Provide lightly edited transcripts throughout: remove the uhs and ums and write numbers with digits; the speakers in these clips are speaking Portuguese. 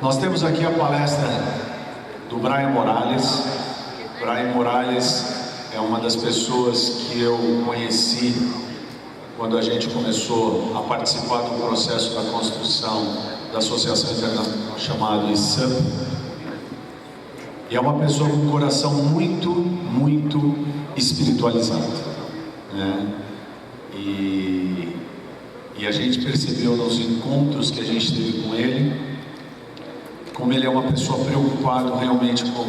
Nós temos aqui a palestra do Brian Morales. Brian Morales é uma das pessoas que eu conheci quando a gente começou a participar do processo da construção da Associação Internacional chamada ISUP. E é uma pessoa com um coração muito espiritualizado, né? E a gente percebeu nos encontros que a gente teve com ele, como ele é uma pessoa preocupada realmente com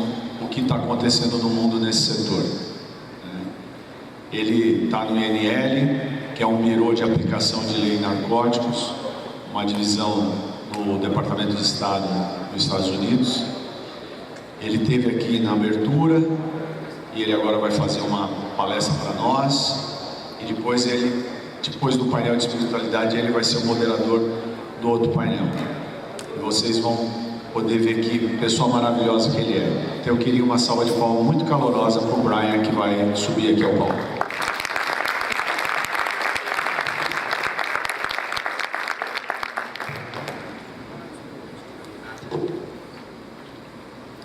o que está acontecendo no mundo nesse setor. Ele está no INL, que é um Bureau de Aplicação de Lei em Narcóticos, uma divisão do Departamento de Estado dos Estados Unidos. Ele esteve aqui na abertura e ele agora vai fazer uma palestra para nós. E depois do painel de espiritualidade, ele vai ser o moderador do outro painel. E vocês vão poder ver que pessoa maravilhosa que ele é. Então eu queria uma salva de palmas muito calorosa para o Brian, que vai subir aqui ao palco.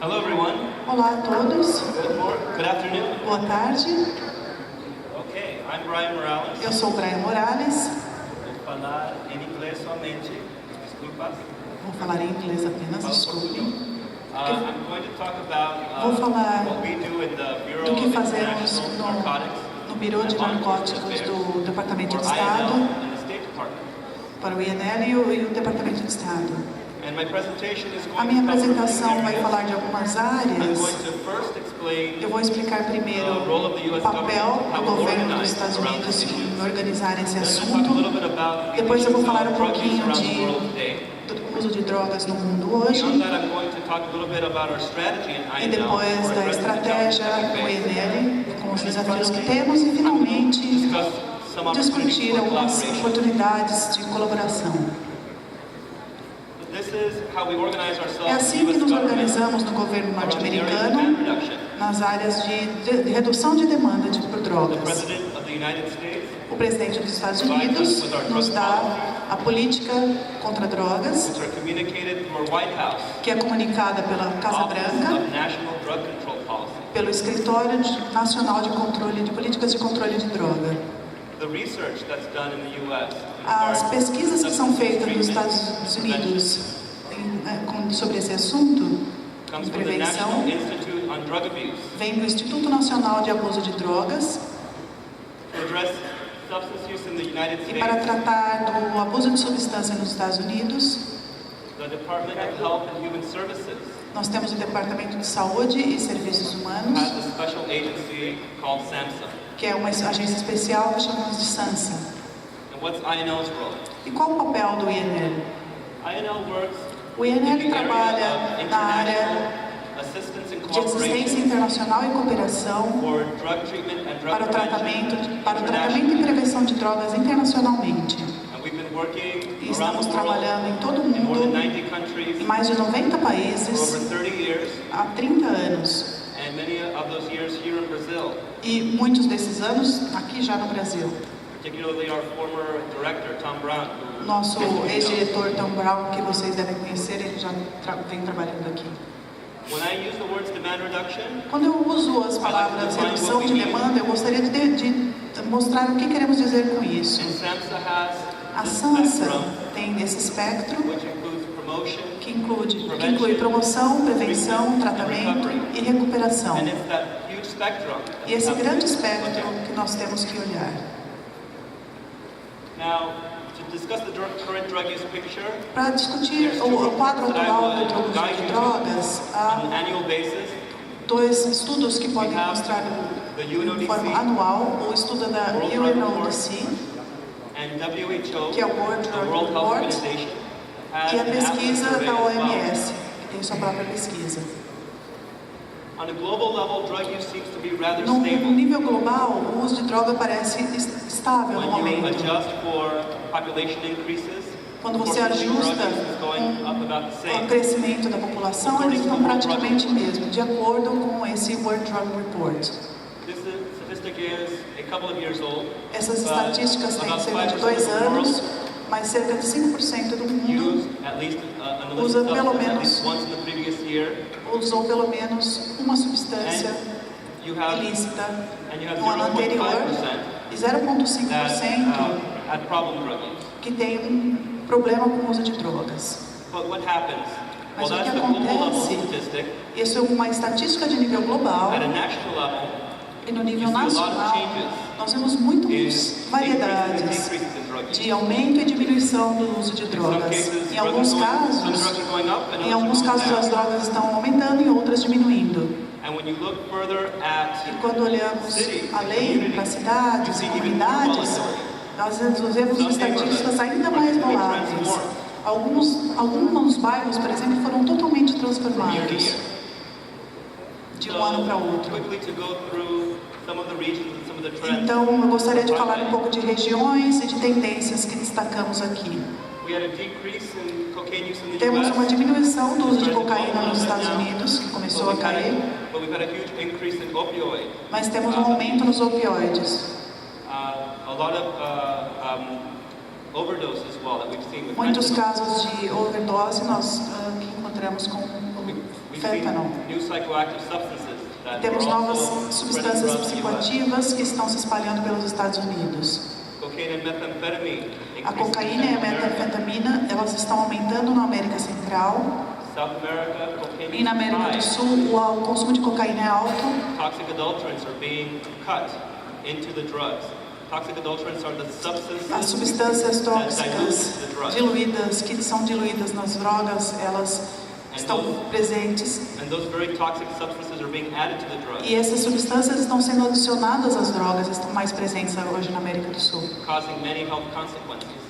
Hello everyone. Olá a todos. Good afternoon. Boa tarde. Okay, I'm Brian Morales. Eu sou o Brian Morales. Vou falar em inglês somente. Desculpa. Vou falar em inglês apenas, desculpe. I'm going to talk about Vou falar what we do in the Bureau do que of fazemos International Narcotics no Bureau de Narcóticos do Departamento de or Estado, INL and the State Department. para o INL e o Departamento de Estado. And my presentation is going A minha to cover apresentação vai areas. falar de algumas I'm áreas. going to first explain Eu vou explicar primeiro o papel do governo dos Estados Unidos em organizar esse assunto. Depois eu vou falar um pouquinho do uso de drogas no mundo hoje. E depois da estratégia do INL, com os desafios que temos. E finalmente discutir algumas oportunidades de colaboração. É assim que nos organizamos no governo norte-americano, nas áreas de redução de demanda por drogas. O presidente dos Estados Unidos nos dá a política contra drogas, que é comunicada pela Casa Branca, pelo Escritório Nacional de Controle de Políticas de Controle de Droga. As pesquisas que são feitas nos Estados Unidos sobre esse assunto, de prevenção, vem do Instituto Nacional de Abuso de Drogas. E para tratar do abuso de substância nos Estados Unidos, nós temos o Departamento de Saúde e Serviços Humanos, que é uma agência especial que chamamos de SANSA. E qual o papel do INL? O INL trabalha na área de assistência internacional e cooperação para o tratamento e prevenção de drogas internacionalmente. E estamos trabalhando em todo o mundo, em mais de 90 países, há 30 anos. E muitos desses anos aqui já no Brasil. Nosso ex-diretor Tom Brown, que vocês devem conhecer, ele já vem trabalhando aqui. Quando eu uso as palavras redução de demanda, eu gostaria de mostrar o que queremos dizer com isso. A SANSA tem esse espectro que inclui promoção, prevenção, tratamento e recuperação. E esse grande espectro que nós temos que olhar. Para discutir o quadro atual do uso de drogas, há dois estudos que podem mostrar de forma anual: o estudo da UNODC, que é o World Drug Report, e a pesquisa da OMS, que tem sua própria pesquisa. No nível global, o uso de droga parece estável no momento. Quando você ajusta o crescimento da população, eles estão praticamente mesmo, de acordo com esse World Drug Report. Essas estatísticas têm cerca de 2 anos, mas cerca de 5% do mundo usa pelo menos, usou pelo menos uma substância ilícita no ano anterior, e 0,5% que tem um problema com o uso de drogas. Mas o que acontece? Isso é uma estatística de nível global. E no nível nacional, nós vemos muitas variedades de aumento e diminuição do uso de drogas. Em alguns casos as drogas estão aumentando e outras diminuindo. E quando olhamos além para cidades e comunidades, nós vemos estatísticas ainda mais voláteis. Alguns bairros, por exemplo, foram totalmente transformados de um ano para outro. Então, eu gostaria de falar um pouco de regiões e de tendências que destacamos aqui. Temos uma diminuição do uso de cocaína nos Estados Unidos, que começou a cair, mas temos um aumento nos opioides. Muitos casos de overdose nós encontramos com fentanyl. Temos novas substâncias psicoativas que estão se espalhando pelos Estados Unidos. A cocaína e a metanfetamina, elas estão aumentando na América Central. E na América do Sul, o consumo de cocaína é alto. As substâncias tóxicas diluídas, que são diluídas nas drogas, elas estão presentes. E essas substâncias estão sendo adicionadas às drogas, estão mais presentes hoje na América do Sul,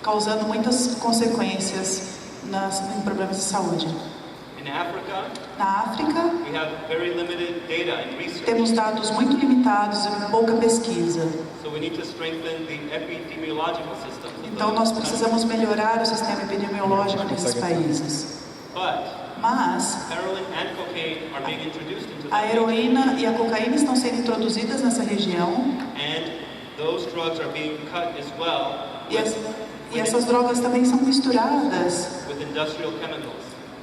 causando muitas consequências em problemas de saúde. Na África, temos dados muito limitados e pouca pesquisa. Então nós precisamos melhorar o sistema epidemiológico nesses países. Mas a heroína e a cocaína estão sendo introduzidas nessa região. E essas drogas também são misturadas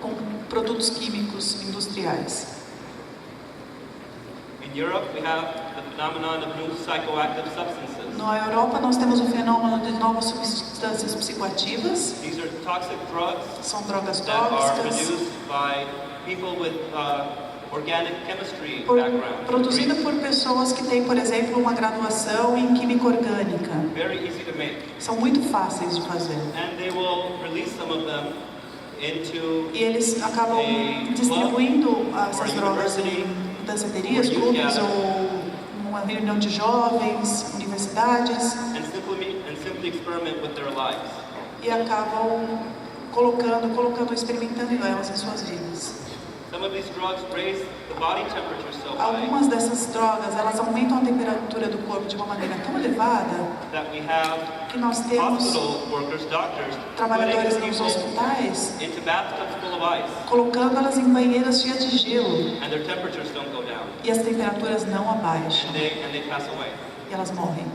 com produtos químicos industriais. Na Europa, nós temos o fenômeno de novas substâncias psicoativas. São drogas tóxicas produzidas por pessoas que têm, por exemplo, uma graduação em química orgânica. São muito fáceis de fazer. E eles acabam distribuindo essas drogas em danceterias, clubes ou uma reunião de jovens, universidades, e acabam experimentando elas em suas vidas. Algumas dessas drogas, elas aumentam a temperatura do corpo de uma maneira tão elevada que nós temos trabalhadores nos hospitais colocando elas em banheiras cheias de gelo e as temperaturas não abaixam e elas morrem.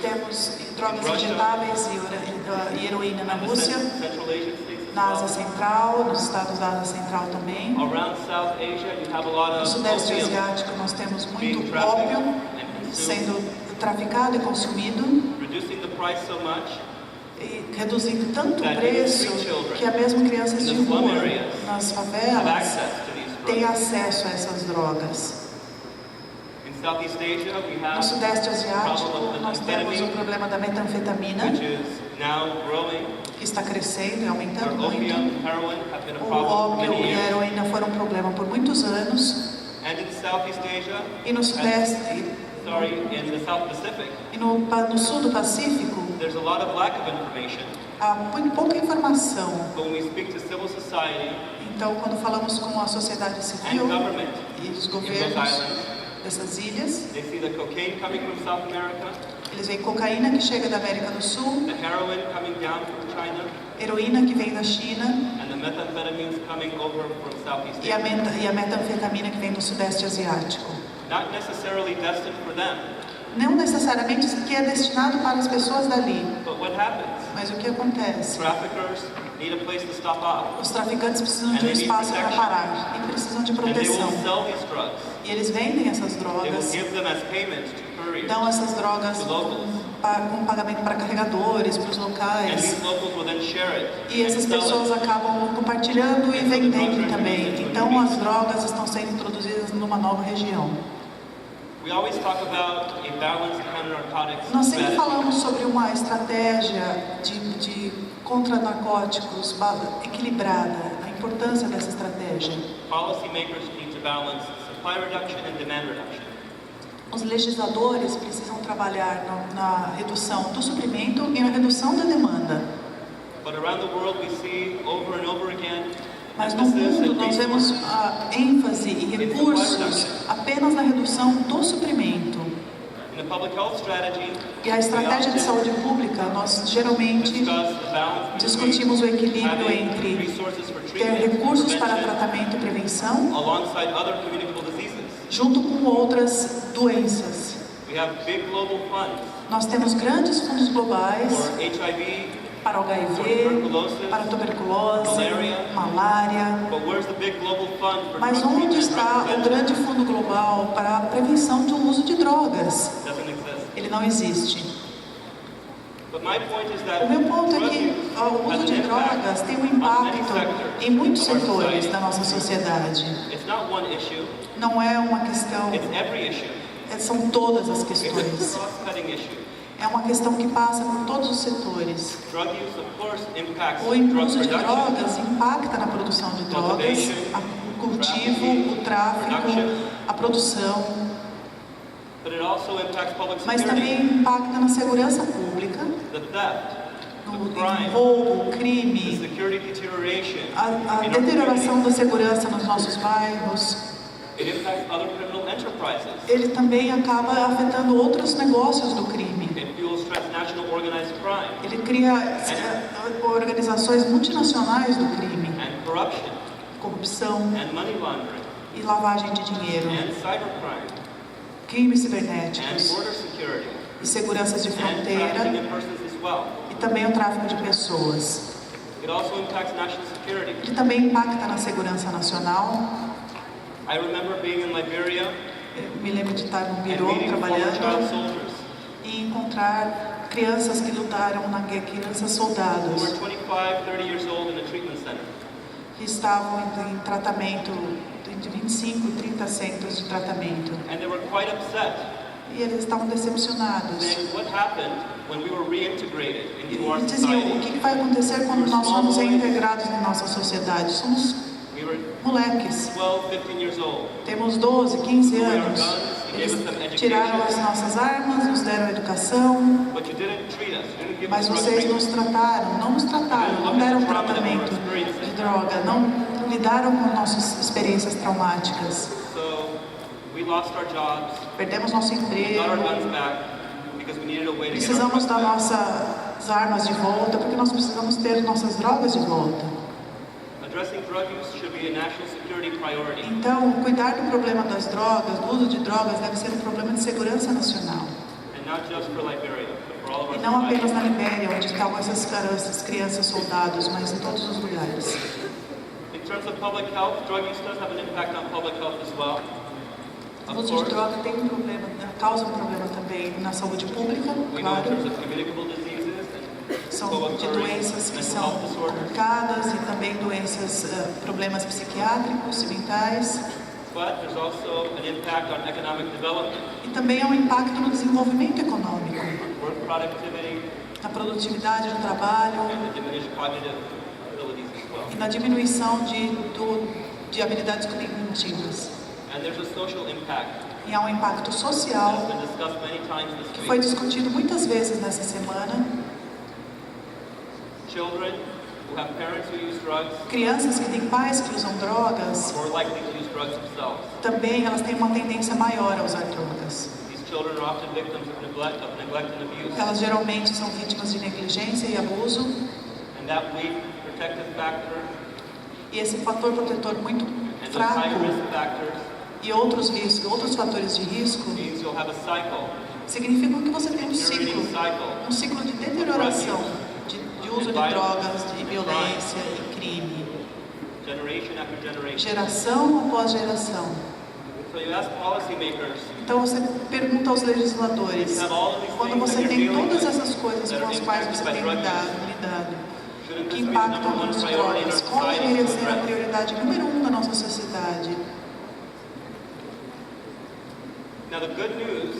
Temos drogas injetáveis e heroína na Rússia, na Ásia Central, nos estados da Ásia Central também. No Sudeste Asiático nós temos muito ópio sendo traficado e consumido, e reduzindo tanto o preço que até mesmo crianças de rua nas favelas têm acesso a essas drogas. No Sudeste Asiático, nós temos o problema da metanfetamina, que está crescendo e aumentando muito. O ópio e a heroína foram um problema por muitos anos. E no Sudeste, e no Sul do Pacífico, há muito pouca informação. Então, quando falamos com a sociedade civil e os governos dessas ilhas, eles veem cocaína que chega da América do Sul, heroína que vem da China e a metanfetamina que vem do Sudeste Asiático. não necessariamente que é destinado para as pessoas dali. But what happens? Mas o que acontece? Traffickers need a place to stop off. Os traficantes precisam de um espaço para parar e precisam de And they proteção. will sell these drugs. E eles vendem essas They will drogas, give them as payment to couriers. dão essas drogas To locals. com pagamento para carregadores, para os And locais. these locals will then share it. E essas and sell pessoas it. acabam compartilhando e vendendo também. Então as drogas estão sendo introduzidas numa nova região. We always talk about a balanced counter-narcotics Nós sempre strategy. falamos sobre uma estratégia de contra narcóticos equilibrada, a importância dessa estratégia. Policymakers need to balance supply reduction and demand reduction. Os legisladores precisam trabalhar na redução do suprimento e na redução da demanda. But around the world we see over and over again Mas no mundo nós vemos a ênfase e recursos apenas na redução do suprimento. In the public health strategy, E a estratégia de saúde pública, nós geralmente discutimos o equilíbrio entre ter recursos para tratamento e prevenção alongside other communicable diseases. junto com outras doenças. We have big global funds Nós temos grandes fundos globais for HIV, para o HIV, para a tuberculose, malária. but where's the big global fund for Mas drug onde treatment, está drug o grande fundo global para a prevenção do uso de drogas? prevention? Doesn't exist. Ele não existe. But my point is that O meu ponto é drug que use o has uso an de impact drogas tem um on many impacto sectors em muitos of our setores society. da nossa sociedade. It's not one issue, Não é uma questão, it's every issue. são todas as It's a questões. cross-cutting issue. É uma questão que passa por todos os setores. Drug use, of course, impacts O drug uso de production, drogas impacta na produção de drogas, o cultivo, o tráfico, a produção, but it also impacts public mas security, também impacta na segurança pública, the theft, no the crime, roubo, the crime, security deterioration a in our deterioração communities. da segurança nos nossos bairros. It impacts other criminal enterprises. Ele também acaba afetando outros negócios do crime. It fuels transnational organized crime Ele cria organizações multinacionais do crime, and corruption corrupção and money laundering e lavagem de dinheiro, and cybercrime crimes and cibernéticos border security e seguranças de and trafficking fronteira in persons as well. e também o tráfico de pessoas. It also impacts national security. Ele também impacta na segurança nacional. I remember being in Liberia Eu me lembro de estar no and birô meeting former child trabalhando soldiers e encontrar crianças que lutaram na guerra, crianças who soldados were 25, 30 years old in a treatment center. que estavam em tratamento de 25 e 30 centros de tratamento. And they were quite upset, E eles estavam decepcionados. saying what happened when we were reintegrated into our E diziam, o society. que vai acontecer quando nós somos reintegrados na nossa sociedade? Somos We were moleques, 12, 15 years old. temos 12, 15 anos. Eles tiraram as nossas armas, nos deram educação, But you didn't treat us. You didn't give mas us drug vocês nos treatment. trataram, não deram tratamento de droga, não lidaram com nossas experiências traumáticas. So we lost our jobs, Perdemos nosso we got our emprego, guns back because we needed a way to get our precisamos drugs das back. nossas armas de volta, porque nós precisamos ter nossas drogas de volta. Addressing drug use should be a national security priority. Então, cuidar do problema das drogas, do uso de drogas, deve ser um problema de segurança nacional. And not just for Liberia, but for all of our E não apenas society. na Libéria, onde estão essas crianças soldados, mas em todos os lugares. In terms of public health, drug use does have an impact on public health as well. O Of uso de course, droga tem um problema, causa um problema também na saúde pública, we know in claro. terms of communicable diseases and São de co-occurring doenças que mental são health disorders, complicadas e também doenças, problemas psiquiátricos e mentais. but there's also an impact on economic development, E também há um impacto no desenvolvimento econômico, work productivity, na produtividade do trabalho and the diminished cognitive abilities as well. e na diminuição de habilidades cognitivas. And there's a social impact E há um impacto that social has been discussed many times this que foi week. discutido muitas vezes nessa semana. Children who have parents who use drugs Crianças que têm pais que usam drogas, are more likely to use drugs themselves. também elas têm uma tendência maior a usar drogas. These children are often victims of neglect and abuse. Elas geralmente são vítimas de negligência e abuso, And that weak protective factor e esse fator protetor muito and those high fraco risk factors e outros riscos, outros fatores de risco means you'll have a cycle significa que você tem um ciclo de deterioração, de uso de drogas, de violência e crime, geração após geração. Então você pergunta aos legisladores, quando você tem todas essas coisas com as quais você tem lidado, que impactam nas drogas, qual deveria ser a prioridade número 1 da nossa sociedade?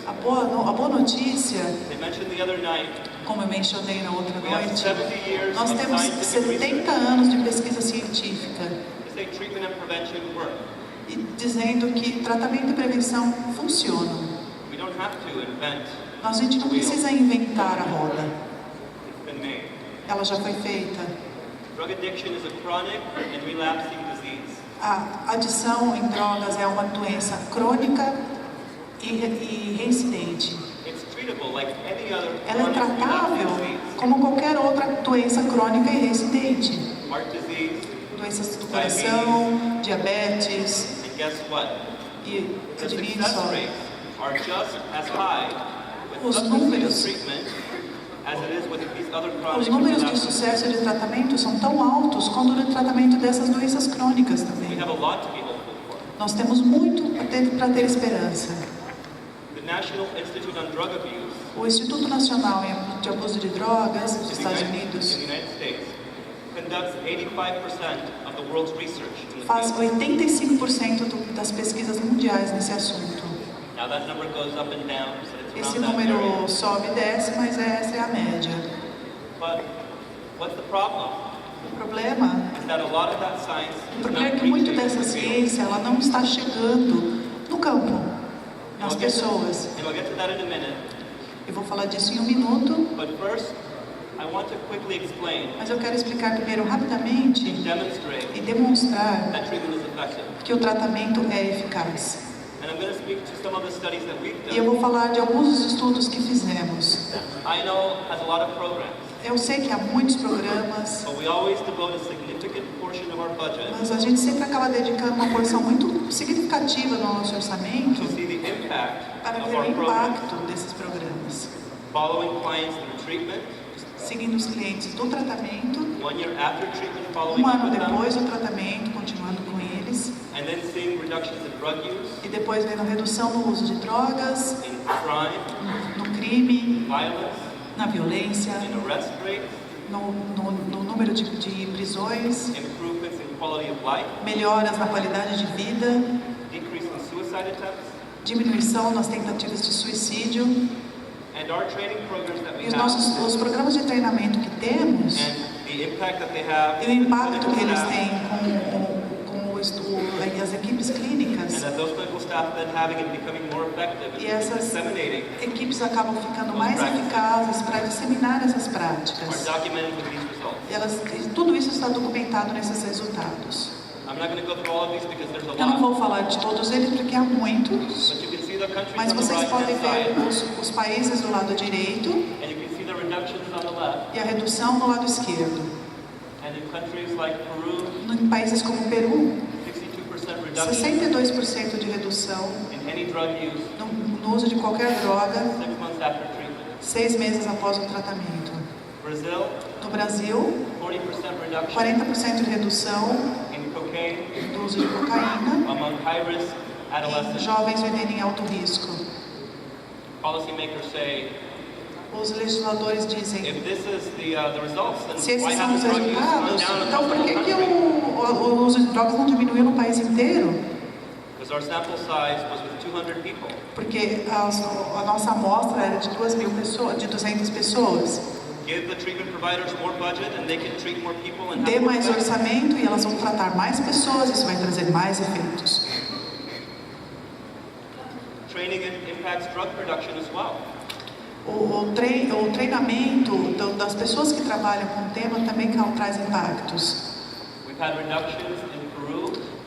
A boa notícia, como eu mencionei na outra noite, nós temos 70 anos de pesquisa científica e dizendo que tratamento e prevenção funcionam. A gente não precisa inventar a roda. Ela já foi feita. A adição em drogas é uma doença crônica e reincidente. Ela é tratável como qualquer outra doença crônica e reincidente. Doenças do coração, diabetes. E adivinhe só, os números de sucesso de tratamento são tão altos quanto no tratamento dessas doenças crônicas também. Nós temos muito para ter esperança. O Instituto Nacional de Abuso de Drogas dos Estados Unidos faz 85% das pesquisas mundiais nesse assunto. Esse número sobe e desce, mas essa é a média. O problema é que muito dessa ciência ela não está chegando no campo, nas pessoas. Eu vou falar disso em um minuto. Mas eu quero explicar primeiro rapidamente e demonstrar que o tratamento é eficaz. E eu vou falar de alguns estudos que fizemos. Eu sei que há muitos programas, mas a gente sempre acaba dedicando uma porção muito significativa no nosso orçamento para ver o impacto desses programas. Seguindo os clientes do tratamento, um ano depois do tratamento, continuando com eles, e depois vendo a redução no uso de drogas, no crime, na violência, no número de prisões, melhoras na qualidade de vida, diminuição nas tentativas de suicídio. E os programas de treinamento que temos e o impacto que eles têm com as equipes clínicas, e essas equipes acabam ficando mais eficazes para disseminar essas práticas. E tudo isso está documentado nesses resultados. Eu não vou falar de todos eles porque há muitos, mas vocês podem ver os países do lado direito e a redução no lado esquerdo. Em países como Peru, 62% de redução no uso de qualquer droga 6 meses após o tratamento. No Brasil, 40% de redução do uso de cocaína em jovens vivendo em alto risco. Os legisladores dizem, se esses são os resultados, então por que o uso de drogas não diminuiu no país inteiro? Porque a nossa amostra era de 200 pessoas. Dê mais orçamento e elas vão tratar mais pessoas, isso vai trazer mais efeitos. O treinamento das pessoas que trabalham com o tema também traz impactos.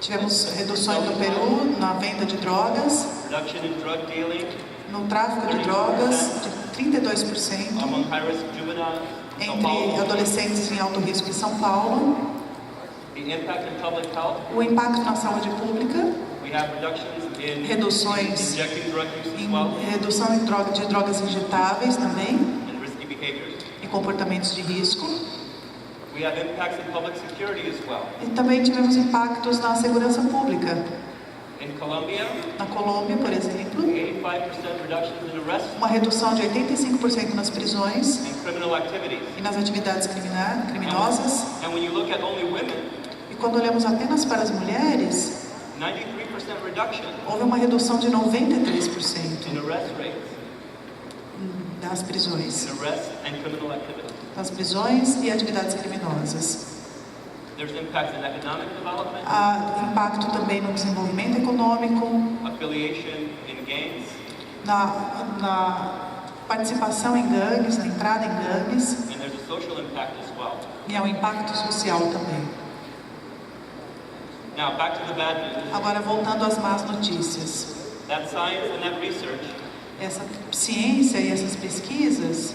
Tivemos reduções no Peru na venda de drogas, no tráfico de drogas de 32% entre adolescentes em alto risco em São Paulo. O impacto na saúde pública. reduções em redução de drogas injetáveis também e comportamentos de risco. E também tivemos impactos na segurança pública. Na Colômbia, por exemplo, uma redução de 85% nas prisões e nas atividades criminosas. E quando olhamos apenas para as mulheres, houve uma redução de 93% das prisões. Das prisões e atividades criminosas. Há impacto também no desenvolvimento econômico, na participação em gangues, na entrada em gangues, e há um impacto social também. Agora, voltando às más notícias. Essa ciência e essas pesquisas,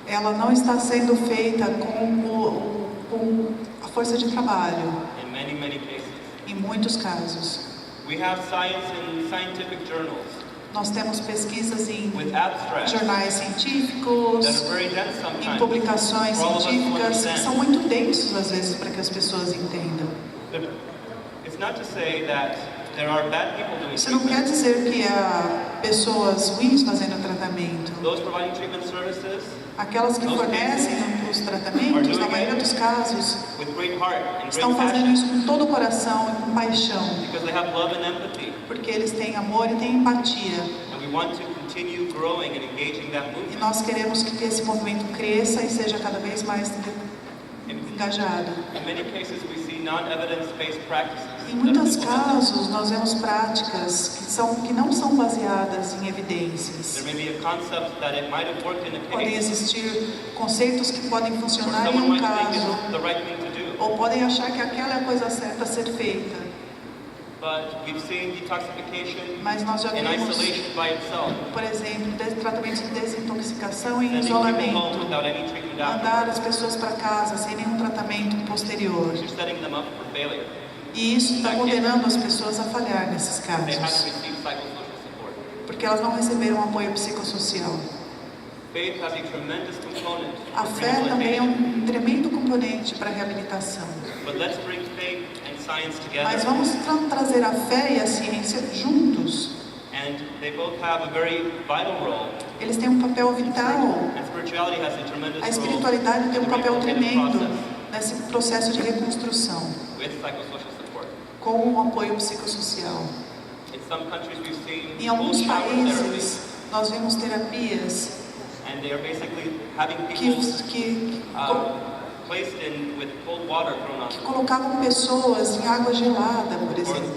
ela não está sendo feita com a força de trabalho. Em muitos casos. Nós temos pesquisas em jornais científicos, em publicações científicas que são muito densos às vezes para que as pessoas entendam. Isso não quer dizer que há pessoas ruins fazendo tratamento. Aquelas que fornecem os tratamentos, na maioria dos casos, estão fazendo isso com todo o coração e com paixão. Porque eles têm amor e têm empatia. E nós queremos que esse movimento cresça e seja cada vez mais engajado. Em muitos casos, nós vemos práticas que não são baseadas em evidências. Podem existir conceitos que podem funcionar em um caso, ou podem achar que aquela é a coisa certa a ser feita. Mas nós já vimos, por exemplo, tratamentos de desintoxicação e isolamento. Mandar as pessoas para casa sem nenhum tratamento posterior. E isso está condenando as pessoas a falhar nesses casos. Porque elas não receberam apoio psicossocial. A fé também é um tremendo componente para a reabilitação. Mas vamos trazer a fé e a ciência juntos. Eles têm um papel vital. A espiritualidade tem um papel tremendo nesse processo de reconstrução, com o apoio psicossocial. Em alguns países, nós vemos terapias que colocavam pessoas em água gelada, por exemplo.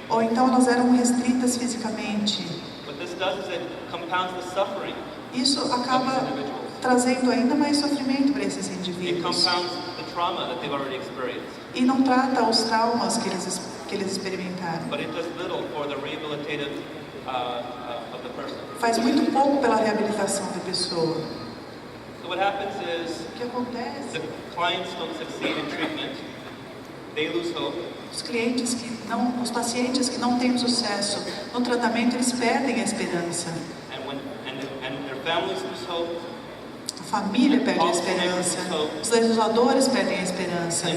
Ou então elas eram restritas fisicamente. Isso acaba trazendo ainda mais sofrimento para esses indivíduos. E não trata os traumas que eles experimentaram. Faz muito pouco pela reabilitação da pessoa. O que acontece? Os pacientes que não têm sucesso no tratamento, eles perdem a esperança. A família perde a esperança. Os legisladores perdem a esperança.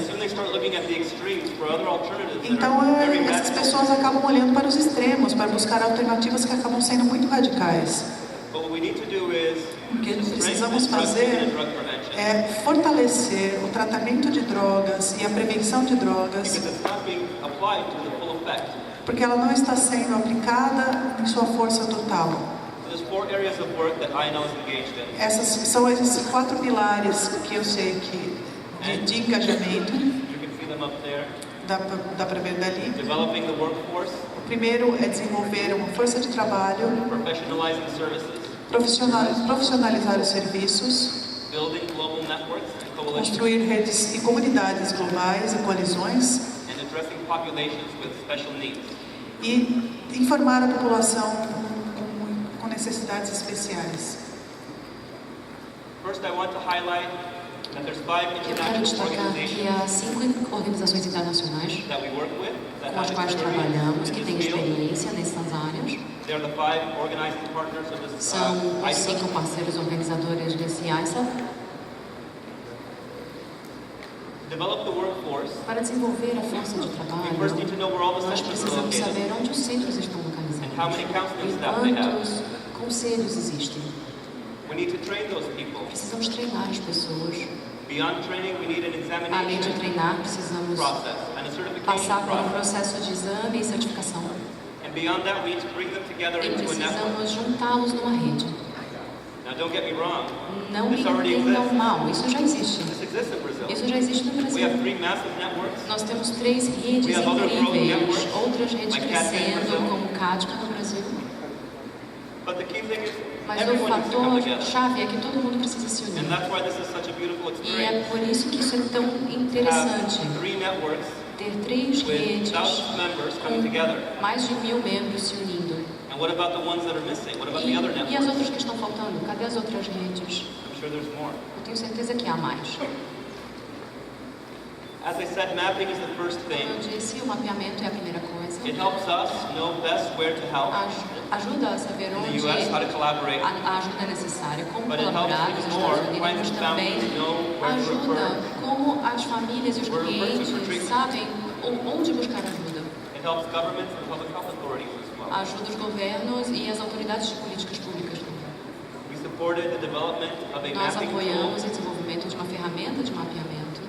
Então, essas pessoas acabam olhando para os extremos, para buscar alternativas que acabam sendo muito radicais. O que precisamos fazer é fortalecer o tratamento de drogas e a prevenção de drogas, porque ela não está sendo aplicada em sua força total. São esses 4 pilares que eu sei que de engajamento. Dá para ver dali. O primeiro é desenvolver uma força de trabalho, profissionalizar os serviços, construir redes e comunidades globais e coalizões, e informar a população com necessidades especiais. Eu quero destacar que há 5 organizações internacionais com as quais trabalhamos, que têm experiência nessas áreas. São os 5 parceiros organizadores desse ISAF. Para desenvolver a força de trabalho, nós precisamos saber onde os centros estão localizados e quantos conselhos existem. Precisamos treinar as pessoas. Além de treinar, precisamos passar por um processo de exame e certificação. E precisamos juntá-los numa rede. Não me entendam mal, isso já existe. Isso já existe no Brasil. Nós temos 3 redes incríveis, outras redes crescendo, como o CADPA no Brasil. Mas o fator-chave é que todo mundo precisa se unir. E é por isso que isso é tão interessante. Ter 3 redes com mais de 1000 membros se unindo. E as outras que estão faltando? Cadê as outras redes? Eu tenho certeza que há mais. As I said, mapping is the first thing. Como eu disse, o mapeamento é a primeira coisa. It helps us know best where to help. Ajuda a saber onde a ajuda é necessária, como colaborar nos Estados Unidos, mas também ajuda como as famílias e os clientes sabem onde buscar ajuda. It helps governments and public health authorities as well. Ajuda os governos e as autoridades de políticas públicas também. We supported the development of a Nós mapping apoiamos tool o desenvolvimento de uma ferramenta de mapeamento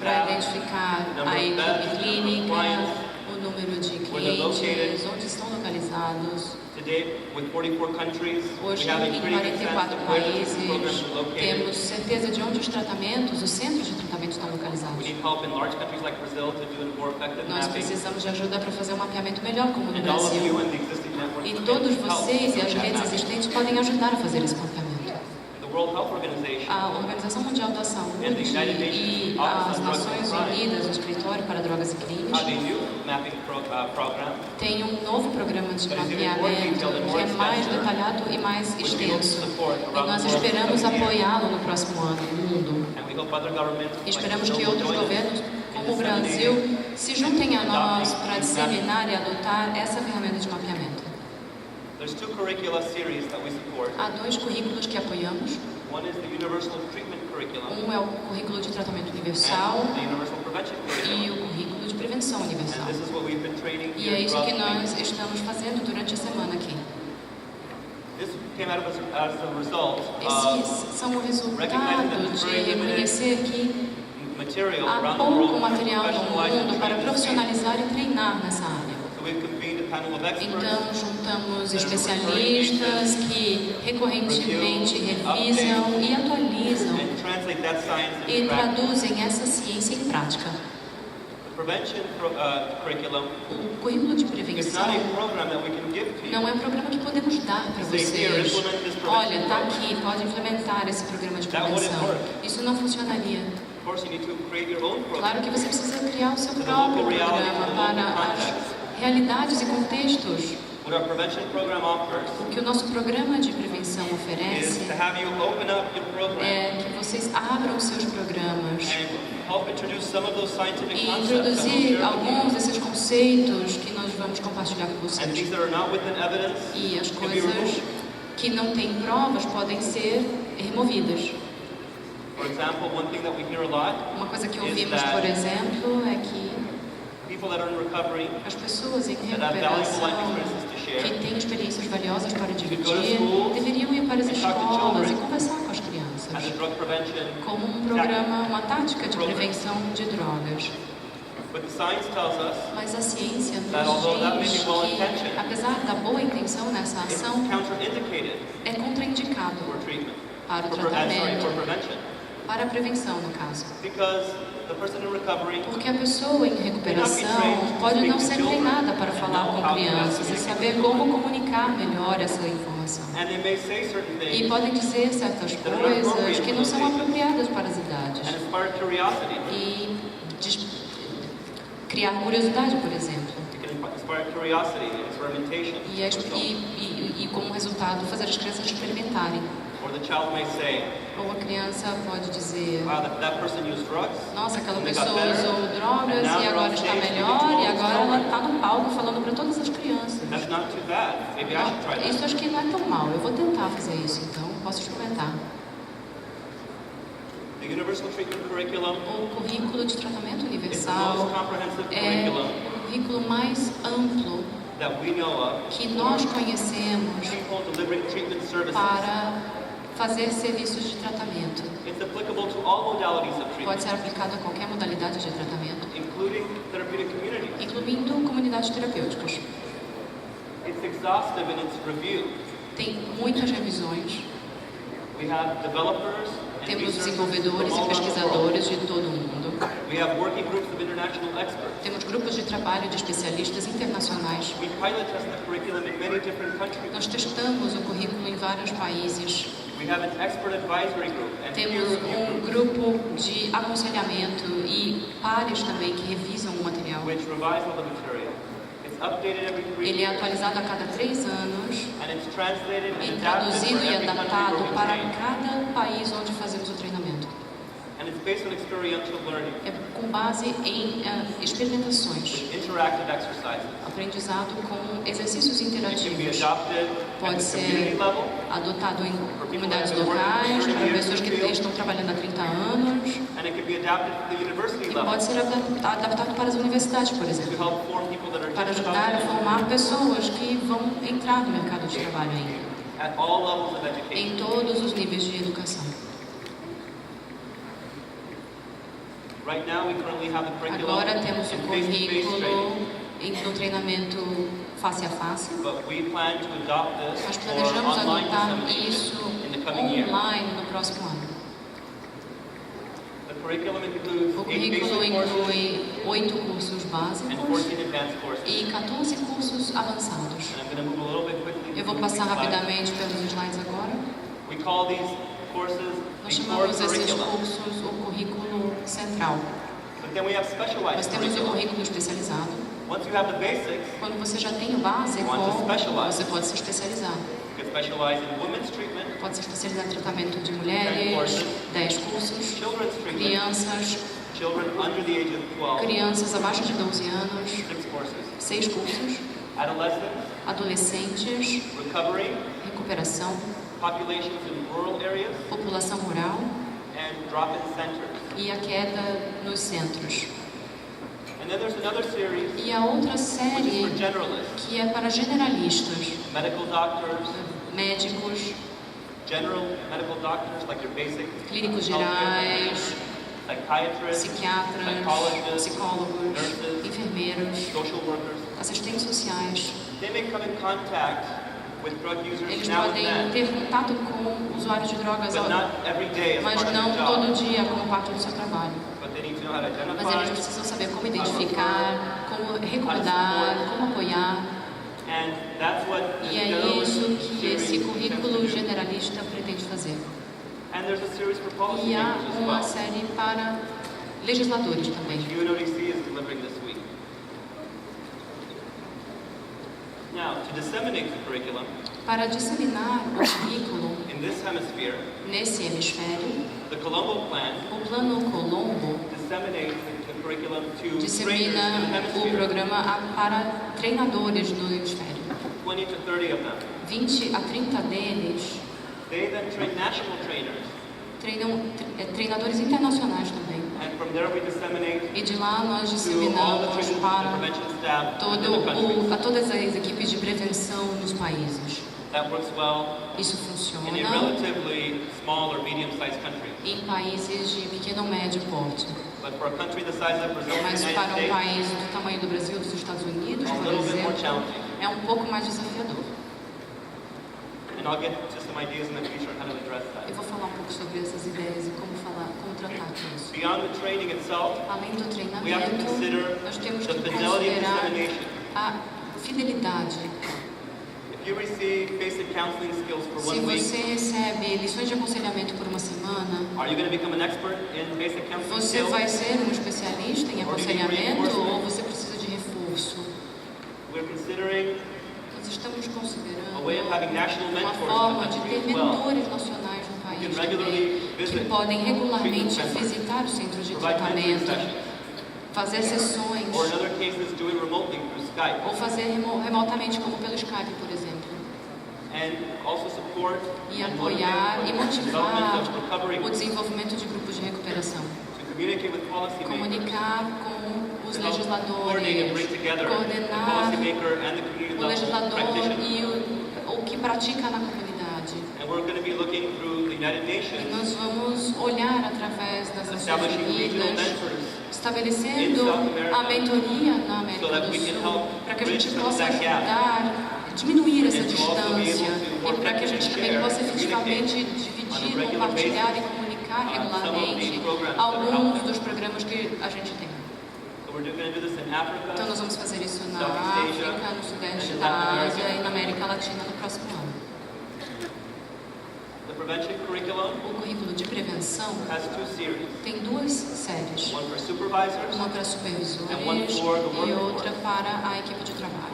para identificar a equipe clínica, o número de clientes, onde estão localizados. Hoje, em 44 países, temos certeza de onde os tratamentos, os centros de tratamento estão localizados. Nós precisamos de ajuda para fazer um mapeamento melhor, como no Brasil. E todos vocês e as redes existentes podem ajudar a fazer esse mapeamento. A Organização Mundial da Saúde e as Nações Unidas, o Escritório para Drogas e Crimes, tem um novo programa de mapeamento que é mais detalhado e mais extenso. E nós esperamos apoiá-lo no próximo ano no mundo. E esperamos que outros governos, como o Brasil, se juntem a nós para disseminar e adotar essa ferramenta de mapeamento. Há 2 currículos que apoiamos. Um é o currículo de tratamento universal e o currículo de prevenção universal. E é isso que nós estamos fazendo durante a semana aqui. Esses são o resultado de reconhecer que há pouco material no mundo para profissionalizar e treinar nessa área. Então, juntamos especialistas que recorrentemente revisam e atualizam e traduzem essa ciência em prática. O currículo de prevenção não é um programa que podemos dar para vocês. Olha, está aqui, pode implementar esse programa de prevenção. Isso não funcionaria. Claro que você precisa criar o seu próprio programa para as realidades e contextos. O que o nosso programa de prevenção oferece é que vocês abram seus programas e introduzir alguns desses conceitos que nós vamos compartilhar com vocês. E as coisas que não têm provas podem ser removidas. Uma coisa que ouvimos, por exemplo, é que as pessoas em recuperação que têm experiências valiosas para dividir deveriam ir para as escolas e conversar com as crianças como um programa, uma tática de prevenção de drogas. Mas a ciência nos diz que, apesar da boa intenção nessa ação, é contraindicado para o tratamento, para a prevenção, no caso. Porque a pessoa em recuperação pode não ser treinada para falar com crianças e saber como comunicar melhor essa informação. E podem dizer certas coisas que não são apropriadas para as idades. E criar curiosidade, por exemplo. E como resultado, fazer as crianças experimentarem. Or the child may say, ou a criança pode dizer, wow, that person used drugs. Nossa, aquela pessoa usou drogas e agora está melhor e agora ela está no palco falando para todas as crianças. That's not too bad. Maybe I should try that. Isso acho que não é tão mal. Eu vou tentar fazer isso, então posso experimentar. The Universal Treatment Curriculum O currículo de tratamento is the universal most comprehensive é curriculum o currículo mais amplo that we know of que nós conhecemos people delivering treatment services. para fazer serviços de tratamento. It's applicable to all modalities of Pode treatment, ser aplicado a qualquer modalidade de tratamento, including therapeutic communities. incluindo comunidades terapêuticas. It's exhaustive in its review. Tem muitas revisões. We have developers and Temos researchers desenvolvedores from e all around the world. pesquisadores de todo o mundo. We have working groups of international experts. Temos grupos de trabalho de especialistas internacionais. We pilot test the curriculum in many different countries. Nós testamos o currículo em vários países. We have an expert advisory group and peer Temos review grupo de aconselhamento e pares também que revisam o material. which revise all the material. It's updated every 3 Ele é years atualizado a cada 3 anos and it's translated e and adapted traduzido for e every country adaptado where we para train. cada país onde fazemos o treinamento. And it's based on experiential learning, É com base em experimentações, interactive exercises. aprendizado com exercícios It can be interativos. adopted at Pode the ser community level, adotado em comunidades locais, para pessoas que estão trabalhando há 30 anos, and it can be adapted to the university e level pode ser adaptado para as universidades, por to exemplo, help form people that are para just ajudar a about to formar pessoas que vão entrar no mercado de trabalho ainda, at all levels of education. em todos os níveis de educação. Right now, we currently have the curriculum Agora temos o in face-to-face currículo training, no treinamento face a face. but we plan to adopt this Nós for planejamos online adotar dissemination isso in the coming year. online no próximo ano. The curriculum includes O 8 currículo basic courses inclui 8 cursos and básicos 14 advanced courses. e 14 cursos avançados. And I'm going to move a little bit quickly. Eu vou through passar these slides. rapidamente pelos slides agora. We call these courses Nós the core chamamos esses curriculum. cursos o currículo central. But then we have Nós specialized temos o curriculum. currículo especializado. Once you have the basics, Quando você já tem o básico, você pode se especializar. you can specialize in women's treatment, Pode se especializar em tratamento de mulheres, 10 cursos, children's treatment, crianças, children under the age of 12, crianças abaixo de 12 anos, 6 courses, 6 cursos, adolescents, adolescentes, recovery, recuperação, populations in rural areas, população rural and drop-in centers. e a queda nos centros. And then there's another series E a outra which is série for generalists, que é para generalistas, medical doctors, médicos, general medical doctors like your basic clínicos healthcare gerais, psychiatrists, psiquiatras, psychologists, psicólogos, nurses, enfermeiros, social workers. assistentes sociais. They may come in contact with drug users Eles now and podem then, ter contato com usuários de drogas, but not every day as mas part of não their job. todo dia como parte do seu trabalho. But they need to know how to Mas identify, eles precisam saber como identificar, como recomendar, como apoiar. and that's what this E é generalist isso que esse series currículo attempts to do. generalista pretende fazer. And there's a series for policy E há makers as uma well, série para legisladores também. which UNODC is delivering this week. Now, to disseminate the curriculum Para disseminar o currículo in this hemisphere, nesse hemisfério, the Colombo Plan o Plano Colombo disseminates the curriculum to trainers dissemina in the o hemisphere, programa para treinadores no hemisfério. 20 to 30 of them. 20 a 30 deles They then train national trainers, treinam treinadores internacionais também. and from there we disseminate E de lá nós to all the disseminamos treatment and para prevention staff within the country. a todas as equipes de prevenção nos países. That works well Isso in a funciona relatively small or medium-sized country. em países de pequeno ou médio porte. But for a country the size of Brazil and Mas the para United um States, país do tamanho do Brasil, dos Estados Unidos, a por little bit more exemplo, challenging. é um pouco mais desafiador. And I'll get to some ideas in the future on how to address that. Eu vou falar um pouco sobre essas ideias e como tratar disso. Beyond the training itself, Além do we have to treinamento, consider nós temos the que fidelity of considerar dissemination. a fidelidade. If you receive basic counseling skills for Se 1 week, você recebe lições de aconselhamento por uma semana, are you going to become an expert in basic counseling você skills? vai ser um especialista em aconselhamento ou você precisa de reforço? We're considering Nós estamos a considerando way of having national uma mentors in forma the de country ter as well. mentores nacionais médicos também, que podem regularmente visitar o centro de tratamento, fazer sessões, ou fazer remotamente, como pelo Skype, por exemplo. E apoiar e motivar o desenvolvimento de grupos de recuperação. Comunicar com os legisladores, coordenar o legislador e o que pratica na comunidade. E nós vamos olhar através das Nações Unidas, estabelecendo a mentoria na América do Sul, para que a gente possa ajudar, diminuir essa distância e para que a gente também possa efetivamente dividir, compartilhar e comunicar regularmente alguns dos programas que a gente tem. Então nós vamos fazer isso na África, no Sudeste da Ásia e na América Latina no próximo ano. O currículo de prevenção tem duas séries, uma para supervisores e outra para a equipe de trabalho,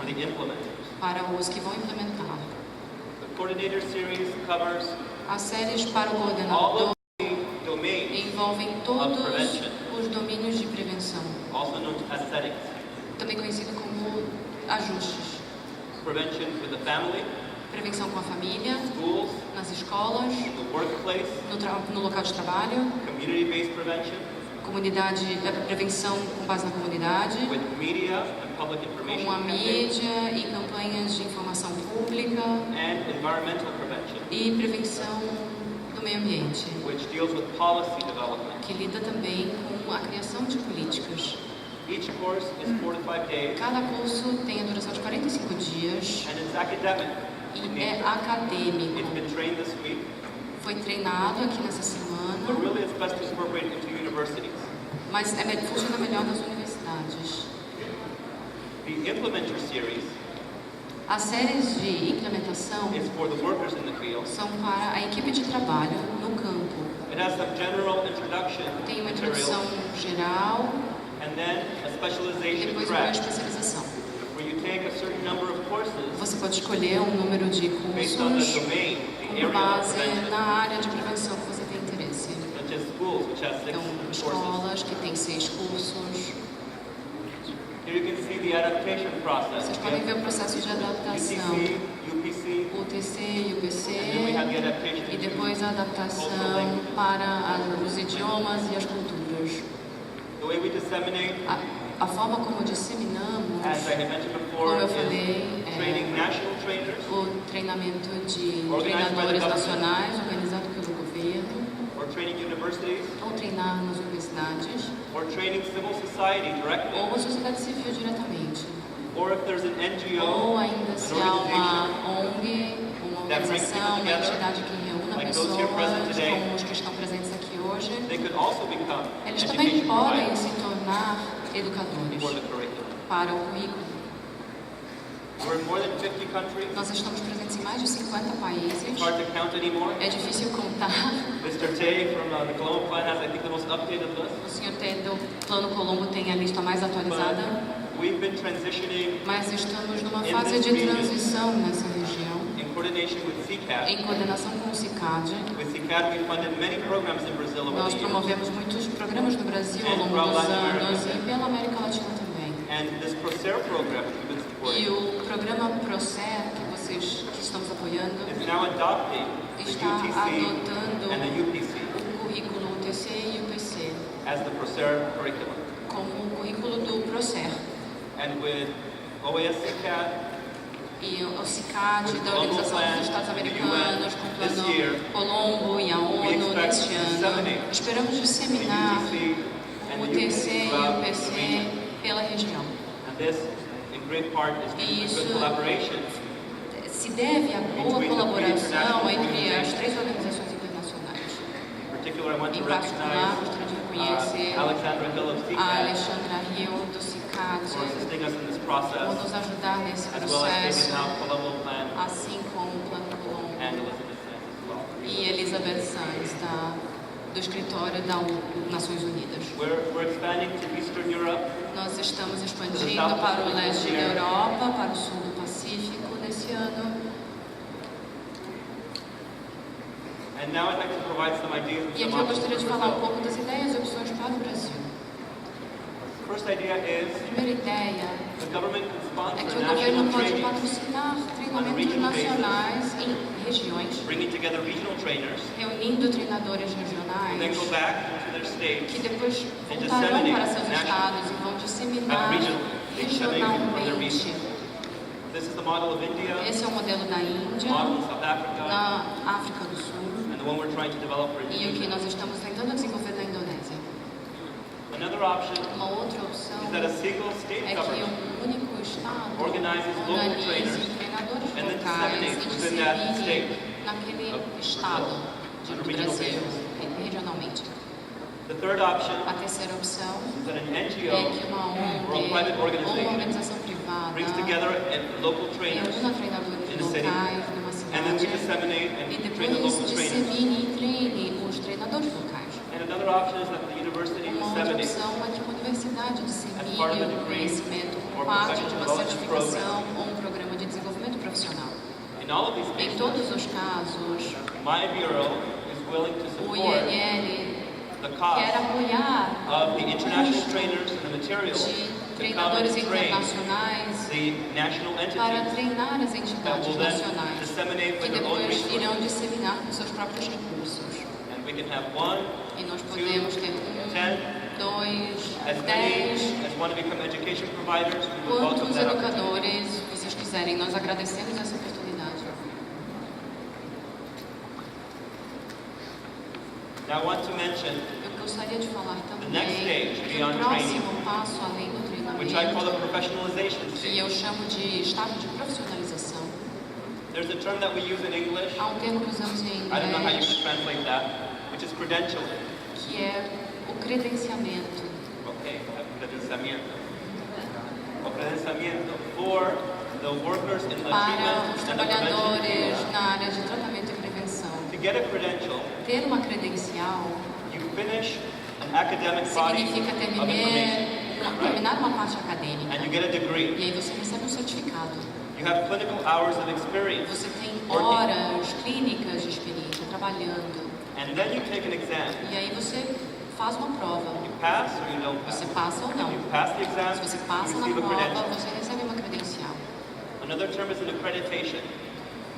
para os que vão implementar. As séries para o coordenador envolvem todos os domínios de prevenção, também conhecido como ajustes. Prevenção com a família, nas escolas, no local de trabalho, prevenção com base na comunidade, com a mídia e campanhas de informação pública, e prevenção do meio ambiente, que lida também com a criação de políticas. Cada curso tem a duração de 45 dias e é acadêmico. Foi treinado aqui nessa semana, mas funciona melhor nas universidades. As séries de implementação são para a equipe de trabalho no campo. Tem uma introdução geral e depois uma especialização. Você pode escolher um número de cursos com base na área de prevenção que você tem interesse. Então, escolas que têm 6 cursos. Vocês podem ver o processo de adaptação, UTC, UPC, e depois a adaptação para os idiomas e as culturas. A forma como disseminamos, como eu falei, o treinamento de treinadores nacionais organizado pelo governo, ou treinar nas universidades, ou a sociedade civil diretamente, ou ainda se há uma ONG, uma organização, uma entidade que reúna pessoas como os que estão presentes aqui hoje, eles também podem se tornar educadores para o currículo. Nós estamos presentes em mais de 50 países. É difícil contar. O Sr. T do Plano Colombo tem a lista mais atualizada. Mas estamos numa fase de transição nessa região, em coordenação com o CICAD. Nós promovemos muitos programas no Brasil ao longo dos anos e pela América Latina também. E o programa PROCER, que estamos apoiando, está adotando o currículo UTC e UPC como o currículo do PROCER. E o CICAD, da Organização dos Estados Americanos, com o Plano Colombo e a ONU neste ano, esperamos disseminar o UTC e o UPC pela região. E isso se deve à boa colaboração entre as 3 organizações internacionais. Em particular, gostaria de reconhecer a Alexandra Hill do CICAD por nos ajudar nesse processo, assim como o Plano Colombo e Elizabeth Sanz do escritório das Nações Unidas. Nós estamos expandindo para o leste da Europa, para o sul do Pacífico nesse ano. And now I'd like to provide some ideas E aqui eu gostaria de falar um pouco das ideias e opções para o Brasil. First idea is A primeira ideia the government can é que sponsor o governo national pode training, patrocinar treinamentos nacionais em regiões, bringing together regional trainers, reunindo treinadores and then regionais go back to their states que depois voltarão para seus estados e vão disseminar regionalmente. This is the model of India, Esse é o modelo da Índia, model in South Africa, na África do Sul and the one we're trying to develop for e o que Indonesia. nós estamos tentando desenvolver na Indonésia. Another option Uma outra opção is that a single state é que government um único estado organizes local organize trainers treinadores and then locais e disseminates within that dissemine state naquele of estado on a do regional Brasil, basis. regionalmente. The third option A terceira opção is that an é NGO que uma or a private ONG ou uma organization organização privada brings together local trainers reúna treinadores in the city, locais numa and then we cidade disseminate e and train the depois local trainers. dissemine e treine os treinadores locais. And another option is that the university Uma outra disseminates opção é que uma universidade as part of a dissemine o degree conhecimento or como parte de professional uma development certificação program. ou um programa de desenvolvimento profissional. In all of these Em cases, todos os casos, my bureau is willing to o support INL the quer cost apoiar of the o international custo trainers and the materials de to come treinadores and train internacionais the national para entities treinar as that entidades will then nacionais disseminate que with their own depois irão resources. disseminar com seus próprios recursos. And we can have 1, E nós 2, podemos ter 10, 2, as many 10, as want to become education providers. We would welcome quantos that opportunity. educadores vocês quiserem. Nós agradecemos essa oportunidade. Now I want to mention, Eu gostaria de falar também next stage, que o beyond próximo passo, além do which I call the treinamento, professionalization que eu stage. chamo de estágio de profissionalização, There's a term that we use in English, há um termo que usamos em I don't know how you inglês, can translate that, which is credentialing. que é o credenciamento. Okay, credenciamiento. O credenciamiento for the workers in the Para treatment os and the prevention trabalhadores field. na área de tratamento e prevenção. To get a credential, Ter uma credencial you finish an academic body significa of information, terminar uma parte acadêmica. and you get a degree. E aí você recebe um certificado. You have clinical hours of experience, Você tem working, horas clínicas de experiência trabalhando. and then you take an exam. E aí você faz uma prova. You pass or you don't pass. Você passa ou não. You pass the exam, Se você you passa na receive a prova, credential. você recebe uma credencial. Another term is an accreditation.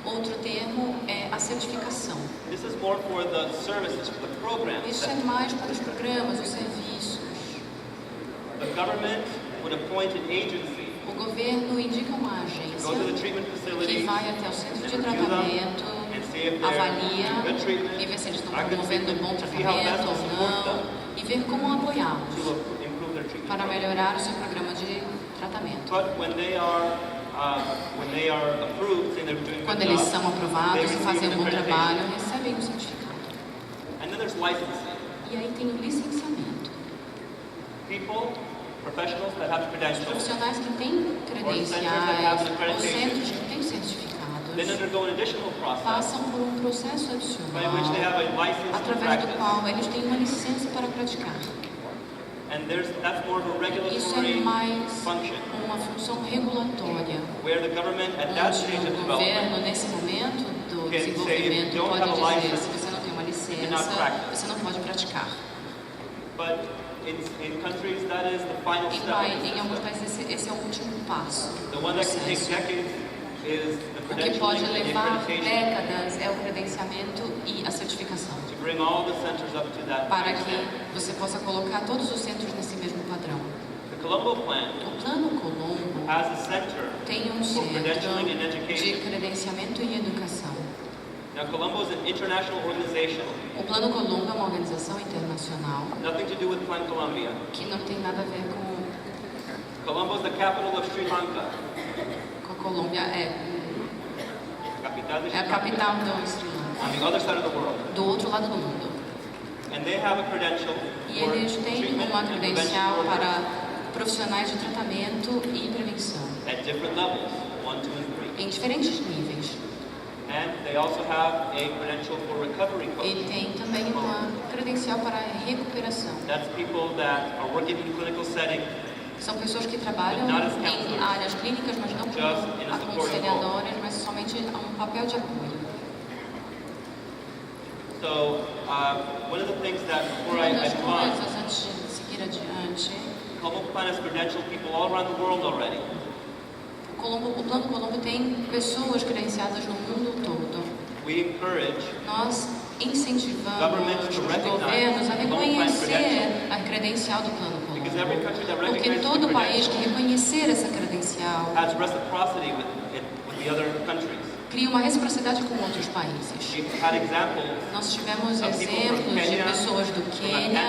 Outro termo é a certificação. This is more for the services, for the programs. Isso é mais para os programas, os serviços. The government would appoint an agency, O governo indica uma go to the agência treatment que facilities, vai até o centro de and review them, tratamento, and see if they're avalia doing good treatment, e ver se eles estão are good promovendo um bom treatment, see how best tratamento to ou support não, them e ver como apoiá-los to improve their treatment para program. melhorar o seu programa de tratamento. But when they are approved, saying they're doing a Quando good eles job, são they aprovados e receive fazem an um bom accreditation. trabalho, recebem um certificado. And then there's licensing. E aí tem o licenciamento. People, professionals that have Os credentials, profissionais que têm credenciais ou centros que têm certificados then undergo an additional process passam por um processo by which they adicional have a license to através do practice. qual eles têm uma licença para praticar. And that's more of a Isso é regulatory mais function, uma função regulatória, where the government at that stage of onde o development governo, nesse momento do can say, desenvolvimento, "Don't pode have a dizer, license, se você não tem uma cannot licença, practice." você não pode praticar. But in countries, that is the final step. Em alguns países, esse é o último passo The do one that can take processo. decades is the O que pode credentialing and the levar accreditation décadas é o credenciamento e a certificação, to bring all the centers up to that para que standard. você possa colocar todos os centros nesse mesmo padrão. The Colombo Plan O Plano Colombo has a center tem um for credentialing and centro de education. credenciamento e educação. Now, Colombo is an international organization, O Plano Colombo é uma organização internacional nothing to do with Plan Colombia. que não tem nada a ver com Colombo is the capital of Sri Lanka, a Colômbia, capital de é Sri a Lanka, capital do Sri Lanka, on the other side of the world. do outro lado do mundo. And they have a credential E for eles têm treatment uma and prevention credencial workers para profissionais de tratamento e prevenção, at different levels, 1, 2, and 3. em diferentes níveis. And they also have a credential for recovery E coaching. tem também uma credencial para recuperação. That's people that are working in clinical setting, São pessoas que trabalham Not as em counselors. áreas clínicas, mas não Just in a como supporting aconselhadoras, mas somente a um papel de apoio. So, one of the things that before I fund, antes de seguir adiante, Colombo Plan has credentialed people all around the world already. O Plano Colombo tem pessoas credenciadas no mundo todo. We encourage Nós incentivamos os governos a reconhecer a credencial do Plano Colombo, porque todo país que reconhecer essa credencial has reciprocity with the other countries. Cria uma reciprocidade com outros países. Nós tivemos exemplos de pessoas do Quênia,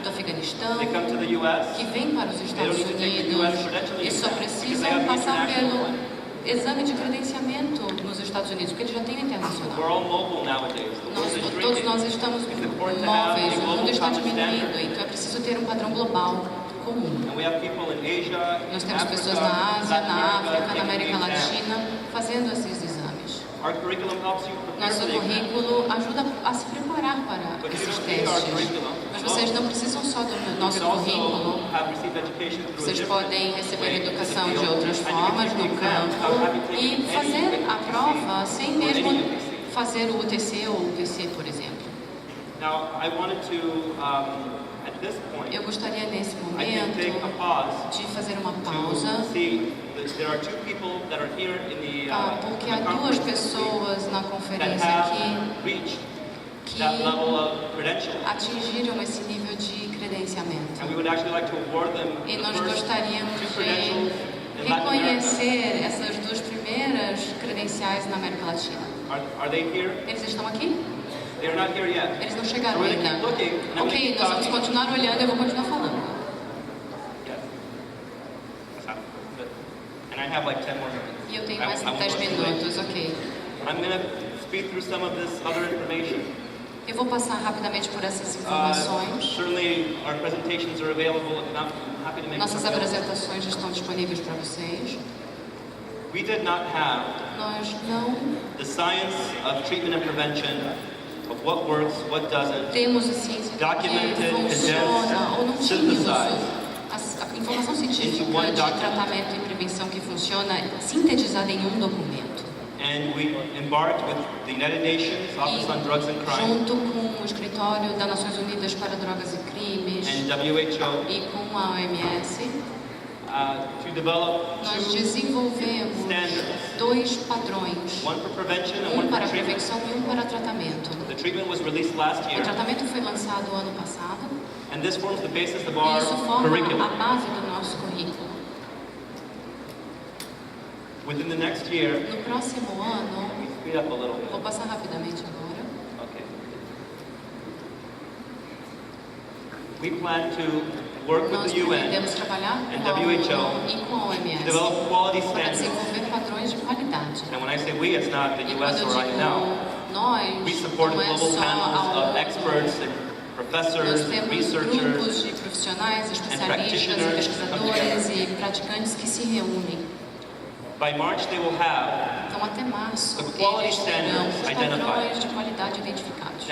do Afeganistão, que vêm para os Estados Unidos e só precisam passar pelo exame de credenciamento nos Estados Unidos, porque eles já têm internacional. Todos nós estamos móveis, o mundo está diminuindo, então é preciso ter um padrão global comum. Nós temos pessoas na Ásia, na África, na América Latina, fazendo esses exames. Nosso currículo ajuda a se preparar para esses testes. Mas vocês não precisam só do nosso currículo. Vocês podem receber educação de outras formas no campo e fazer a prova sem mesmo fazer o UTC ou o UPC, por exemplo. Eu gostaria nesse momento de fazer uma pausa, porque há duas pessoas na conferência aqui que atingiram esse nível de credenciamento. E nós gostaríamos de reconhecer essas duas primeiras credenciais na América Latina. Eles estão aqui? Eles não chegaram ainda. Ok, nós vamos continuar olhando e eu vou continuar falando. E eu tenho mais 10 minutos, ok. Eu vou passar rapidamente por essas informações. Nossas apresentações estão disponíveis para vocês. Nós não temos a ciência que funciona ou não tínhamos a informação científica de tratamento e prevenção que funciona sintetizada em um documento. Junto com o Escritório das Nações Unidas para Drogas e Crimes e com a OMS, nós desenvolvemos dois padrões, um para prevenção e um para tratamento. O tratamento foi lançado ano passado e isso forma a base do nosso currículo. No próximo ano, vou passar rapidamente agora. Nós pretendemos trabalhar com a ONU e com a OMS para desenvolver padrões de qualidade. E quando eu digo nós, não é só a ONU. Nós temos grupos de profissionais, especialistas, pesquisadores e praticantes que se reúnem. Então, até março, eles terão os padrões de qualidade identificados.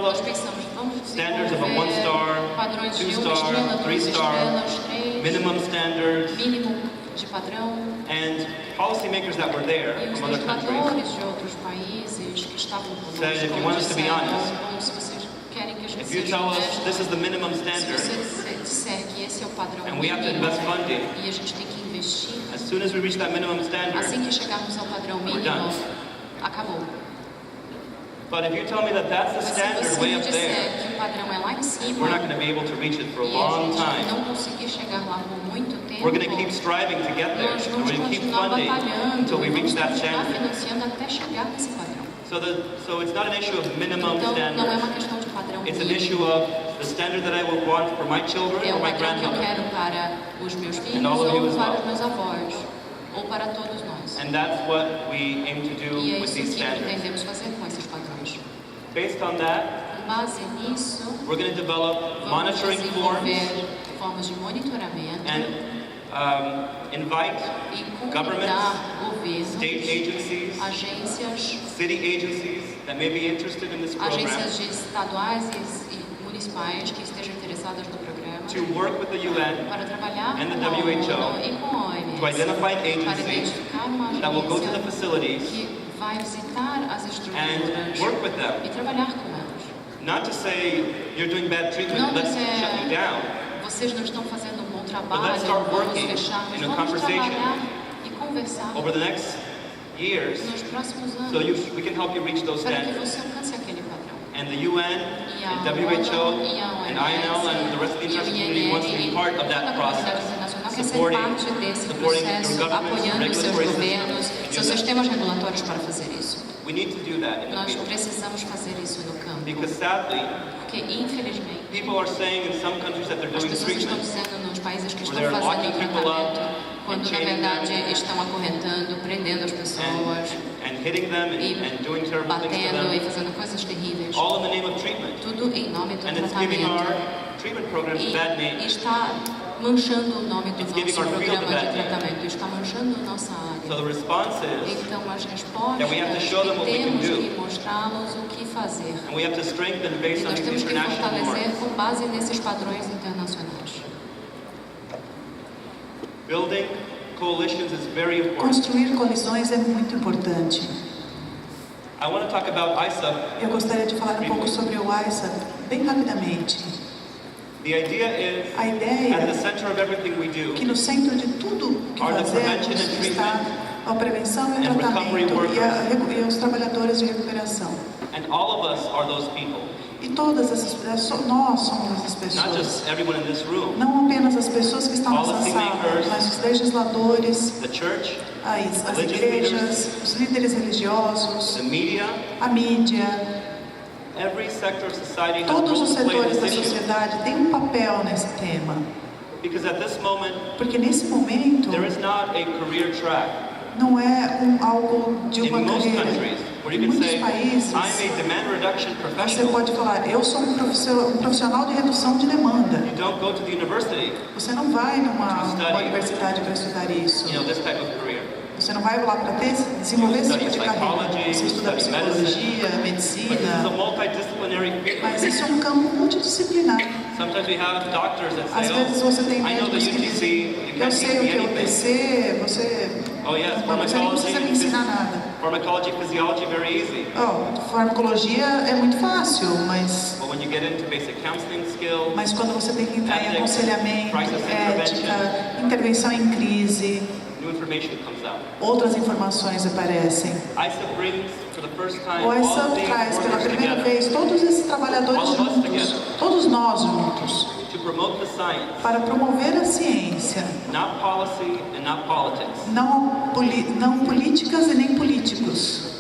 Nós pensamos, vamos desenvolver padrões de 1 estrela, 2 estrelas, 3, mínimo de padrão. E os legisladores de outros países que estavam conosco disseram, se vocês querem que a gente seja honesto, se você disser que esse é o padrão mínimo e a gente tem que investir, assim que chegarmos ao padrão mínimo, acabou. But if you tell me that that's the standard way up there, we're not going to be able to reach it for a long time. We're going to keep striving to get there, and we're going to keep funding until we reach that standard. So it's not an issue of minimum standards. It's an issue of the standard that I would want for my children or my grandchildren, and all of you as well. Ou para todos nós. And that's what we aim to do with these standards. Pretendemos fazer com esses padrões. Based on that, com base nisso, we're going to develop monitoring formas de monitoramento and invite governments, state agencies, agências, city agencies that may be interested in this program, agências estaduais e municipais que estejam interessadas no programa, to work with the UN para trabalhar and the com a WHO ONU e com a OMS, to identify an para agency identificar uma that will go to the agência facilities que vai visitar as estruturas and work with them. e trabalhar com elas. Not to say you're doing bad treatment, Não let's dizer, shut you down. vocês não estão fazendo um bom trabalho, let's start vamos working fechar-nos, in a vamos conversation trabalhar e conversar over the next years, nos próximos anos, so we can help you reach those para que standards. você alcance aquele padrão. And the UN, E a and WHO, ONU, e a and INL, and the rest of the international community wants to be part of that process, quer ser parte desse processo, apoiando os seus governos, seus sistemas regulatórios para fazer isso. We need to do that in the Nós field. precisamos fazer isso no campo. Because sadly, Porque, infelizmente, people are saying in some countries that they're as doing pessoas estão treatment, dizendo nos países que estão they're fazendo locking people up tratamento, quando na verdade estão acorrentando, prendendo as pessoas and hitting them e and doing terrible things to batendo e them, fazendo coisas terríveis. all in the name of treatment. Tudo em nome do And it's giving our tratamento. treatment programs a bad E name. está manchando o nome do It's giving nosso our field a programa bad de name. tratamento, está manchando a nossa área. So the response is, Então, as respostas, that we have to show them what we can temos do. que mostrá-los o que fazer. and we have to strengthen E based on nós these temos que international fortalecer norms. com base nesses padrões internacionais. Building coalitions is very important. Construir colisões é muito importante. I want to talk about ISA. Eu gostaria de falar um pouco sobre o ISA, bem rapidamente. The idea is, A ideia at the center of everything we do, que no centro de tudo que Are the fazemos prevention and está a prevenção e o and recovery tratamento e os trabalhadores de recuperação. and all of us are those people. E todas essas pessoas, nós somos essas Not pessoas. just everyone in this room. Não apenas as pessoas que estão nessa Policy sala, makers, mas os legisladores, The church, as religious igrejas, os líderes religiosos, the media, a mídia, every sector of society has todos os role to play in setores da this issue. sociedade têm um papel nesse tema. Because at this moment, Porque nesse momento there is not a career track. não é algo de In uma most carreira. countries, where Em you can muitos say, países, I'm a demand reduction você professional. pode falar, eu sou um profissional de redução de demanda. You don't go to the university, Você não vai numa study. universidade para estudar isso. this type of career. Você não vai lá para desenvolver esse tipo de carreira. Você estuda study psicologia, But this is a medicina, multidisciplinary field. mas isso é um campo multidisciplinar. Sometimes we have doctors that Às say, vezes você tem I know the médicos que UTC, dizem, you eu can't sei teach o me que é o anything. PC, você Oh yes, não, você nem precisa me ensinar nada. pharmacology, physiology, very easy. Farmacologia é muito fácil, mas But when you get into basic counseling skills, quando você tem que entrar em Ethics, aconselhamento, crisis ética, intervenção em crise, new information comes out. outras informações aparecem. ISA brings, for the first time, O all ISA of these traz pela workers primeira together vez todos esses trabalhadores All of us juntos, together. todos nós juntos, to promote the science, para promover a ciência, not policy and not politics. não políticas e nem políticos.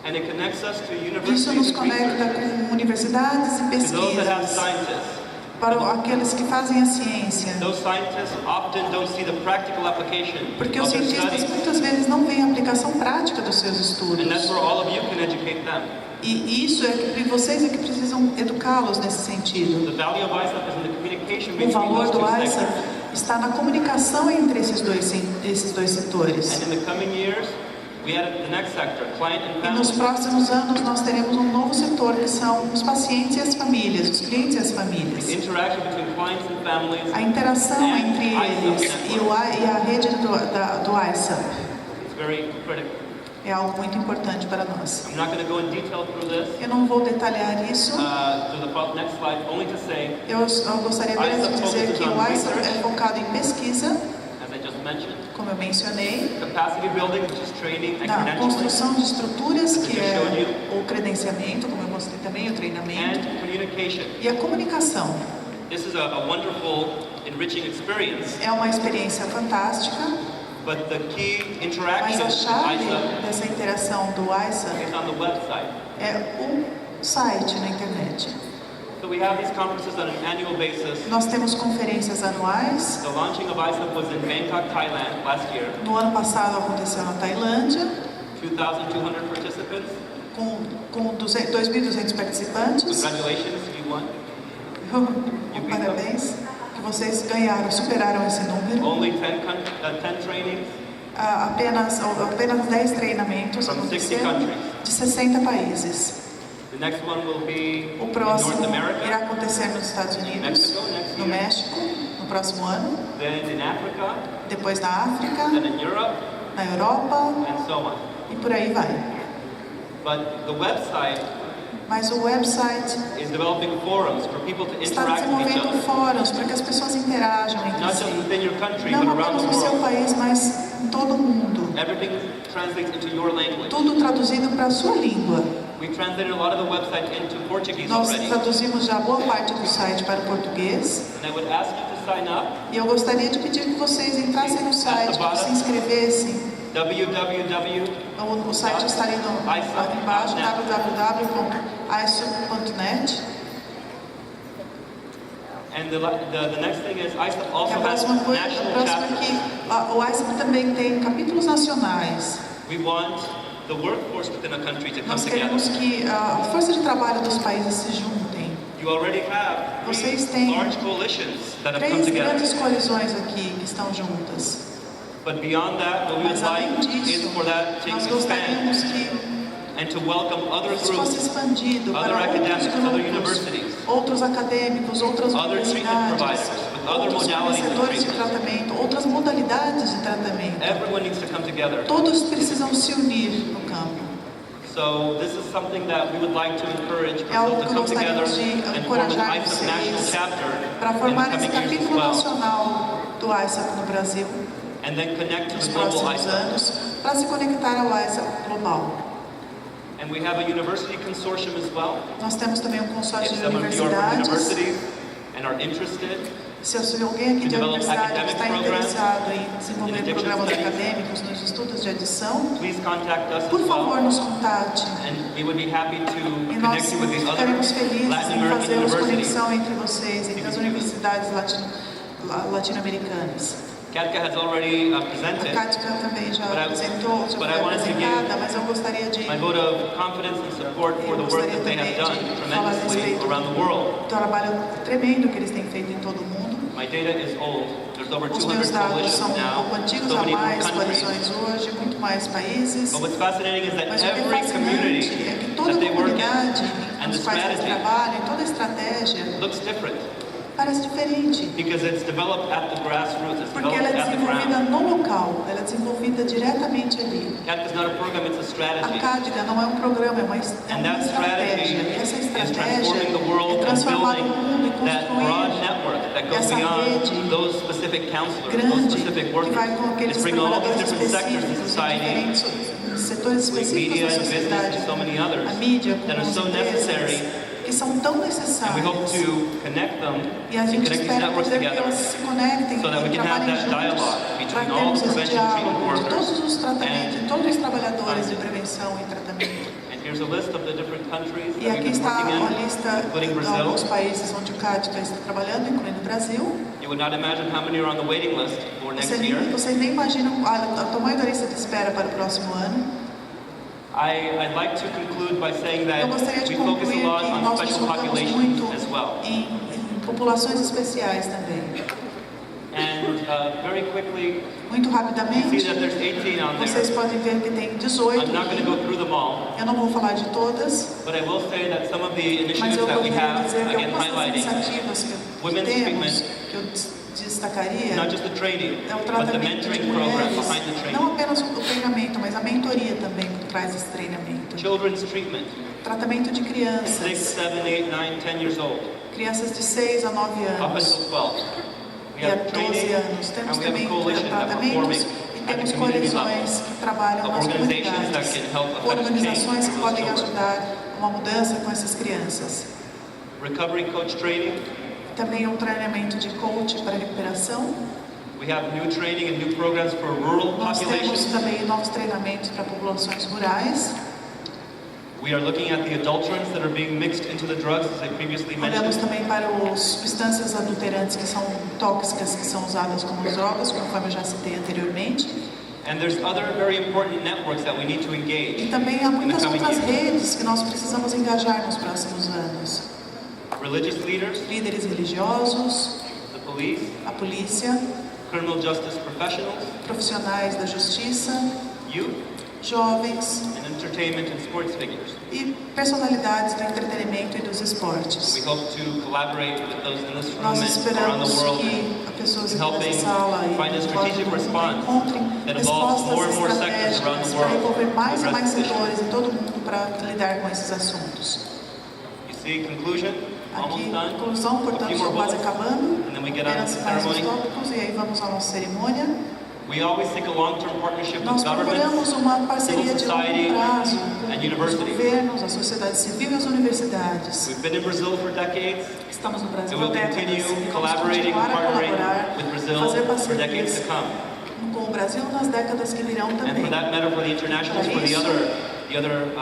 And it connects us to Isso nos universities and conecta research, com universidades e to those that have pesquisas, scientists. para aqueles que fazem a ciência. Those scientists often don't see the practical application Porque os of their cientistas studies. muitas vezes não veem a aplicação prática dos seus And that's estudos. where all of you can educate them. E isso é que vocês é que precisam educá-los nesse sentido. The value of ISA is in the communication O between valor those do two ISA sectors. está na comunicação entre esses dois setores. And in the coming years, we added the next sector, client and E nos family. próximos anos nós teremos um novo setor que são os pacientes e as famílias, os clientes e as famílias. The interaction between clients and families A interação entre eles e a rede do ISA is very critical. é algo muito importante para nós. I'm not going to go in detail through this. Eu não vou detalhar isso. To the next slide, only to say, Eu gostaria apenas de dizer que o ISA é focado em pesquisa, as I just mentioned, como eu mencionei, capacity building, which is training and na credentialing, construção de estruturas, que é o credenciamento, como eu mostrei também, o treinamento, and communication. e a comunicação. This is a wonderful, enriching experience, É uma experiência fantástica, but the key mas interaction a with chave ISA dessa interação do ISA is on the website. é o site na internet. So we have these conferences on an annual basis. Nós temos conferências anuais. The launching of ISA was in Bangkok, Thailand last year. No ano passado aconteceu na Tailândia, 2,200 participants. com 2.200 participantes. Congratulations, you won. Parabéns, que vocês ganharam, superaram esse número. Only 10 trainings Apenas 10 treinamentos from 60 aconteceram countries. de 60 países. The next one will be O in próximo North America, irá acontecer nos Estados Unidos, Mexico next no year, México, no próximo ano, then in Africa, depois na África, then in Europe, na Europa and so on. e por aí vai. But the website Mas o website is developing forums for people to está interact with each desenvolvendo other. fóruns para que as pessoas interajam entre Not just si. within your country, Não but around apenas the no seu world. país, mas em todo o mundo. Everything translates into your language. Tudo traduzido para a sua língua. We translated a lot of the website into Portuguese Nós already. traduzimos já boa parte do site para o português. And I would ask you to sign up. E eu gostaria de pedir que vocês entrassem no site, que se inscrevessem. O site está ali embaixo, www.iso.net. And the next thing is ISOP E also a has próxima coisa, national chapters. o ISOP também tem capítulos nacionais. We want the workforce within a country to come Nós together. queremos que a força de trabalho dos países se juntem. You already have Vocês three têm large coalitions that have come 3 together. grandes coalizões aqui que estão juntas. But beyond that, what we would Mas além like disso, is for that to nós expand gostaríamos que and to welcome other isso fosse groups, expandido other para outros academics, other grupos, universities, outros acadêmicos, outras other treatment universidades, providers with other outros modalities of fornecedores de treatment. tratamento, outras modalidades de tratamento. Everyone needs to come together. Todos precisam se unir no campo. So this is something that we would like to encourage É algo people que to come together gostaríamos de and form an encorajar ISOP national vocês chapter para in the formar esse coming years as capítulo well, nacional do ISOP no Brasil and then connect to nos the global próximos ISOP. anos para se conectar ao ISOP global. And we have a university consortium as well. Nós temos também um If consórcio de some of you are from universidades. universities and are interested, Se alguém aqui de develop universidade academic está programs interessado em in desenvolver addiction programas studies, acadêmicos nos estudos de adição, please contact us por as favor, well. nos contate. And we would be happy to E nós connect you with these other ficaremos felizes Latin em American fazermos universities. conexão entre vocês, entre as universidades latino-americanas. Katka has already A presented Kátia também já But I- apresentou, já but foi I wanted to give apresentada, mas eu gostaria de my vote of confidence and support for the work that they have done tremendously around the world. do trabalho tremendo que eles têm feito em todo o mundo. My data is old. There's over Os 200 meus dados coalitions são um now, pouco antigos, so há many more mais countries. coalições hoje, muito mais países. But what's fascinating is that Mas o que é every fascinante community é que toda that they work comunidade in and the nos quais eles strategy trabalham, toda a estratégia, looks different parece diferente. because it's developed at the grassroots, it's Porque ela developed é at the desenvolvida ground. no local, ela é desenvolvida diretamente ali. CATCA is not a program, it's a A strategy. CADGA não é um programa, é uma And that strategy estratégia. E essa is estratégia transforming the world é and transformar o building mundo e that broad construir network that goes essa beyond rede those specific counselors, those grande specific que workers. vai com aqueles It's bringing all these trabalhadores different sectors in específicos, society, diferentes setores like específicos media da and business sociedade, and so many others, a mídia, that com are as so empresas, necessary. que são tão And we hope necessárias. to connect them E a and gente connect these espera networks poder que together elas se conectem so that we e can have trabalhem that juntos dialogue para between all termos the esse prevention treatment diálogo de workers. todos os tratamentos, de todos os trabalhadores de And- prevenção e tratamento. And here's a list of the different countries E that aqui we've been está working a in, lista including de Brazil. alguns países onde o CADGA está trabalhando, incluindo o Brasil. You would not imagine how many are on the waiting list for next year. Vocês nem imaginam o tamanho da lista de espera para o próximo ano. I'd like to conclude by saying that Eu gostaria de we focus a concluir lot que on nós nos special focamos populations muito as well. em populações especiais também. And very quickly, Muito you see rapidamente, that there's 18 on vocês there. podem ver que tem 18 I'm not going to aqui. go through them all, Eu não vou falar de todas, but I will say that some of the mas initiatives eu that we poderia have, dizer que again algumas das highlighting, iniciativas que women's temos, treatment, que eu destacaria, not just the training, é o but the tratamento de mentoring program mulheres, behind the não training. apenas o treinamento, mas a mentoria também por trás desse treinamento. Children's treatment, Tratamento de 6, crianças, 7, 8, 9, 10 years old, crianças de 6 a 9 up anos until 12. We e a have 12 training, anos. Temos and we have também a coalition that we're tratamentos forming e at temos the community level. coalizões que trabalham Of nas organizations that comunidades, can help affect change organizações que for podem those children. ajudar uma mudança com essas crianças. Recovery coach training. Também um treinamento de coach para recuperação. We have new training and new programs for rural Nós temos populations. também novos treinamentos para populações rurais. We are looking at the adulterants that are being mixed into the drugs, as I previously Olhamos mentioned. também para as substâncias adulterantes que são tóxicas, que são usadas como drogas, conforme eu já citei anteriormente. And there's other very important networks that we need to E engage também há in the muitas coming outras years. redes que nós precisamos engajar nos próximos anos. Religious leaders, Líderes religiosos, the police, a polícia, criminal justice professionals, profissionais da justiça, youth, jovens and entertainment and sports figures. E personalidades do entretenimento e dos esportes. We hope to collaborate with those in this room Nós and around the esperamos world, que as pessoas aqui helping nessa sala find a strategic response encontrem that involves more and more sectors around the estratégicas para envolver world mais to e mais address this issue. setores em todo mundo para lidar com esses assuntos. You see, conclusion, almost Aqui, done. conclusão, portanto, A few more quase bullets, acabando. and then we get on to Apenas the mais uns ceremony. tópicos e aí vamos à nossa cerimônia. We always seek a long-term partnership with Nós procuramos governments, uma civil parceria de society, longo prazo and com os universities. governos, a sociedade civil e as universidades. We've been in Brazil for decades. Estamos no Brasil We há will décadas continue e vamos collaborating and continuar a partnering colaborar, with Brazil fazer for decades parcerias to come. com o Brasil nas décadas que virão And também. for that matter, for the internationals, for the other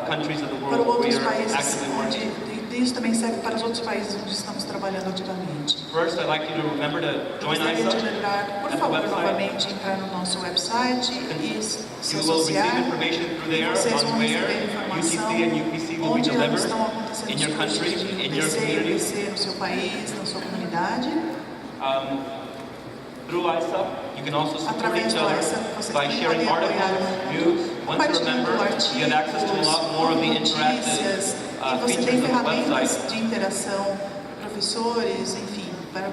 countries of the Para world where we outros are países, actively working. e isso também serve para os outros países onde estamos trabalhando ativamente. First, I'd like you to remember to join Gostaria de ISA lembrar, por at the favor, website. novamente, entrar no nosso website e se You will receive associar. information through there Vocês vão on where receber informação UTC and UPC will be onde delivered estão acontecendo in os your cursos country, de in your UPC e community. UPC no seu país, na sua comunidade. Through ISA, you can also support Através each do other ISA, vocês by também sharing podem apoiar articles, news. Once you're a member, you have access to a lot more of the interactive notícias, e você features tem of the ferramentas website. de interação, professores, enfim, para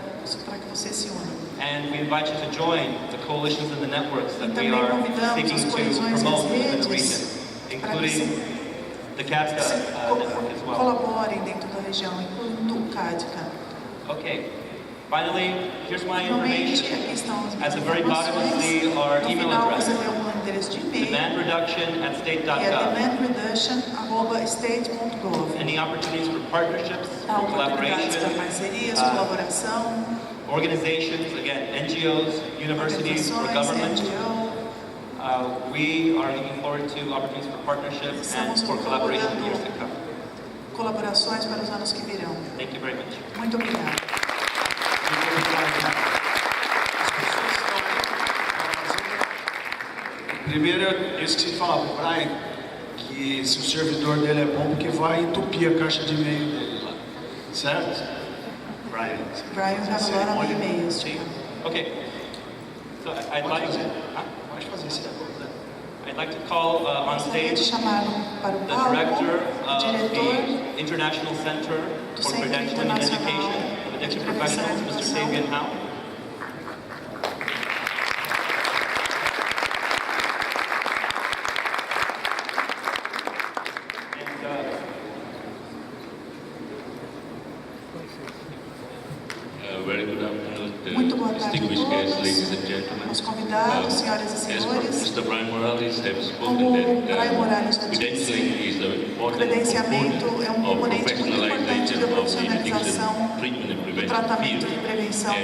que você se una. And we invite you to join the coalitions and the networks that we Também are convidamos seeking as to colisões e as promote within the redes region, para que including the CADCA network as well. colaborem dentro da região, incluindo o CADCA. Okay. Finally, here's my Finalmente, information. aqui estão as At minhas the very bottom, you see our No email final, address, você vê o endereço de e-mail, demandreduction@state.gov. que é demandreduction@state.gov. Any opportunities for partnerships, Há for oportunidades para collaboration, parcerias, colaboração, organizations, again, NGOs, universities, or organizações, government. NGO. We are looking forward to opportunities for partnership and Estamos for collaboration in the years to come. colaborações para os anos que virão. Thank you very much. Muito obrigada. Primeiro, eu esqueci de falar para o Brian que se o servidor dele é bom, porque vai entupir a caixa de e-mail dele lá. Certo? Brian. Brian, we have a lot of emails. Okay. So I'd like to, Pode fazer isso. I'd like to call on Gostaria de stage chamar para o the palco director o of diretor the International Center do for Centro Credentialing and Internacional Education of Addiction de Prevenção e Professionals, Mr. Educação. Fabian Howe. Very good afternoon, Muito boa tarde a distinguished guests, ladies and todos, gentlemen. aos convidados, senhoras e As senhores. Mr. Brian Morales has Como spoken Brian Morales já that disse, credentialing is an important credenciamento é component um componente of muito importante professionalization da of the profissionalização addiction treatment and do prevention tratamento field. de prevenção And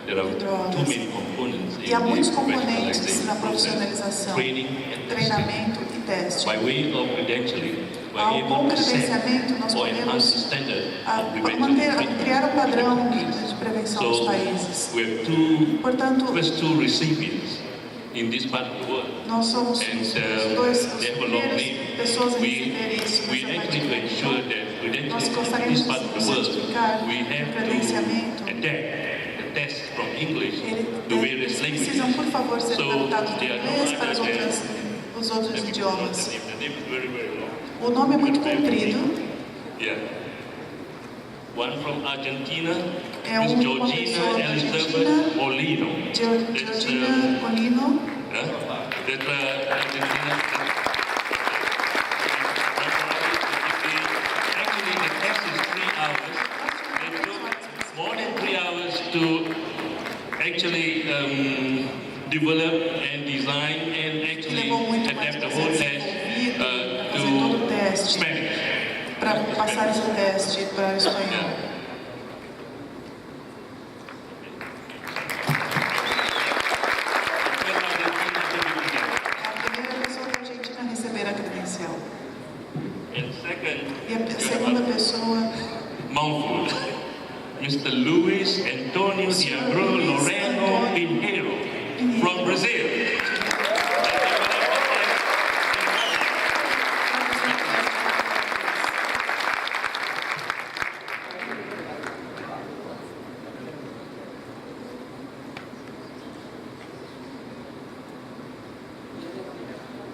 there are de too drogas. many components E há in muitos the componentes na professionalization process: profissionalização, training and testing. treinamento e teste. By way of credentialing, we're Com able to set credenciamento, nós or enhance the podemos standard of prevention manter, treatment. criar um padrão de prevenção nos So países. we have Portanto, first two recipients in this part of the world. nós somos And os dois, as they have a long primeiras name. pessoas a We receber isso. actually to ensure that Nós credentialing in gostaríamos this part of de the world, certificar we o have credenciamento. to adapt the test from English to Eles various precisam, languages. por favor, ser So adaptados do they are inglês not para os outros idiomas. The name is very, very long. O nome é muito comprido. Yeah. One from Argentina É is uma Georgina pessoa da Elizabeth Argentina, Molino. That's, Georgina Molino. That's Argentina. Actually, the test is 3 hours. It took more than 3 hours to actually develop and design and actually Levou muito mais adapt the para whole ser test desenvolvido, fazer todo o to teste, Spanish. para passar esse teste para o espanhol. Yeah. É a primeira pessoa da Argentina a receber a credencial. And second, E a segunda pessoa, Mountford, Mr. Luis Antonio Diabro Loreno Pinheiro from Brazil.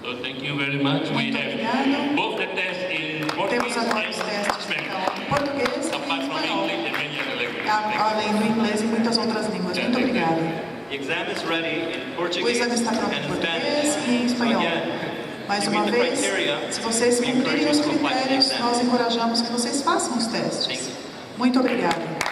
So thank you very much. We have both the tests in Portuguese and Spanish. Português apart from English and many other languages. Além do inglês e muitas outras línguas. Muito obrigada. The exam is ready in O Portuguese exame está pronto and em in português Spanish. e em espanhol. Mais uma vez, se vocês cumprirem os critérios, nós encorajamos que vocês façam os testes. Muito obrigada.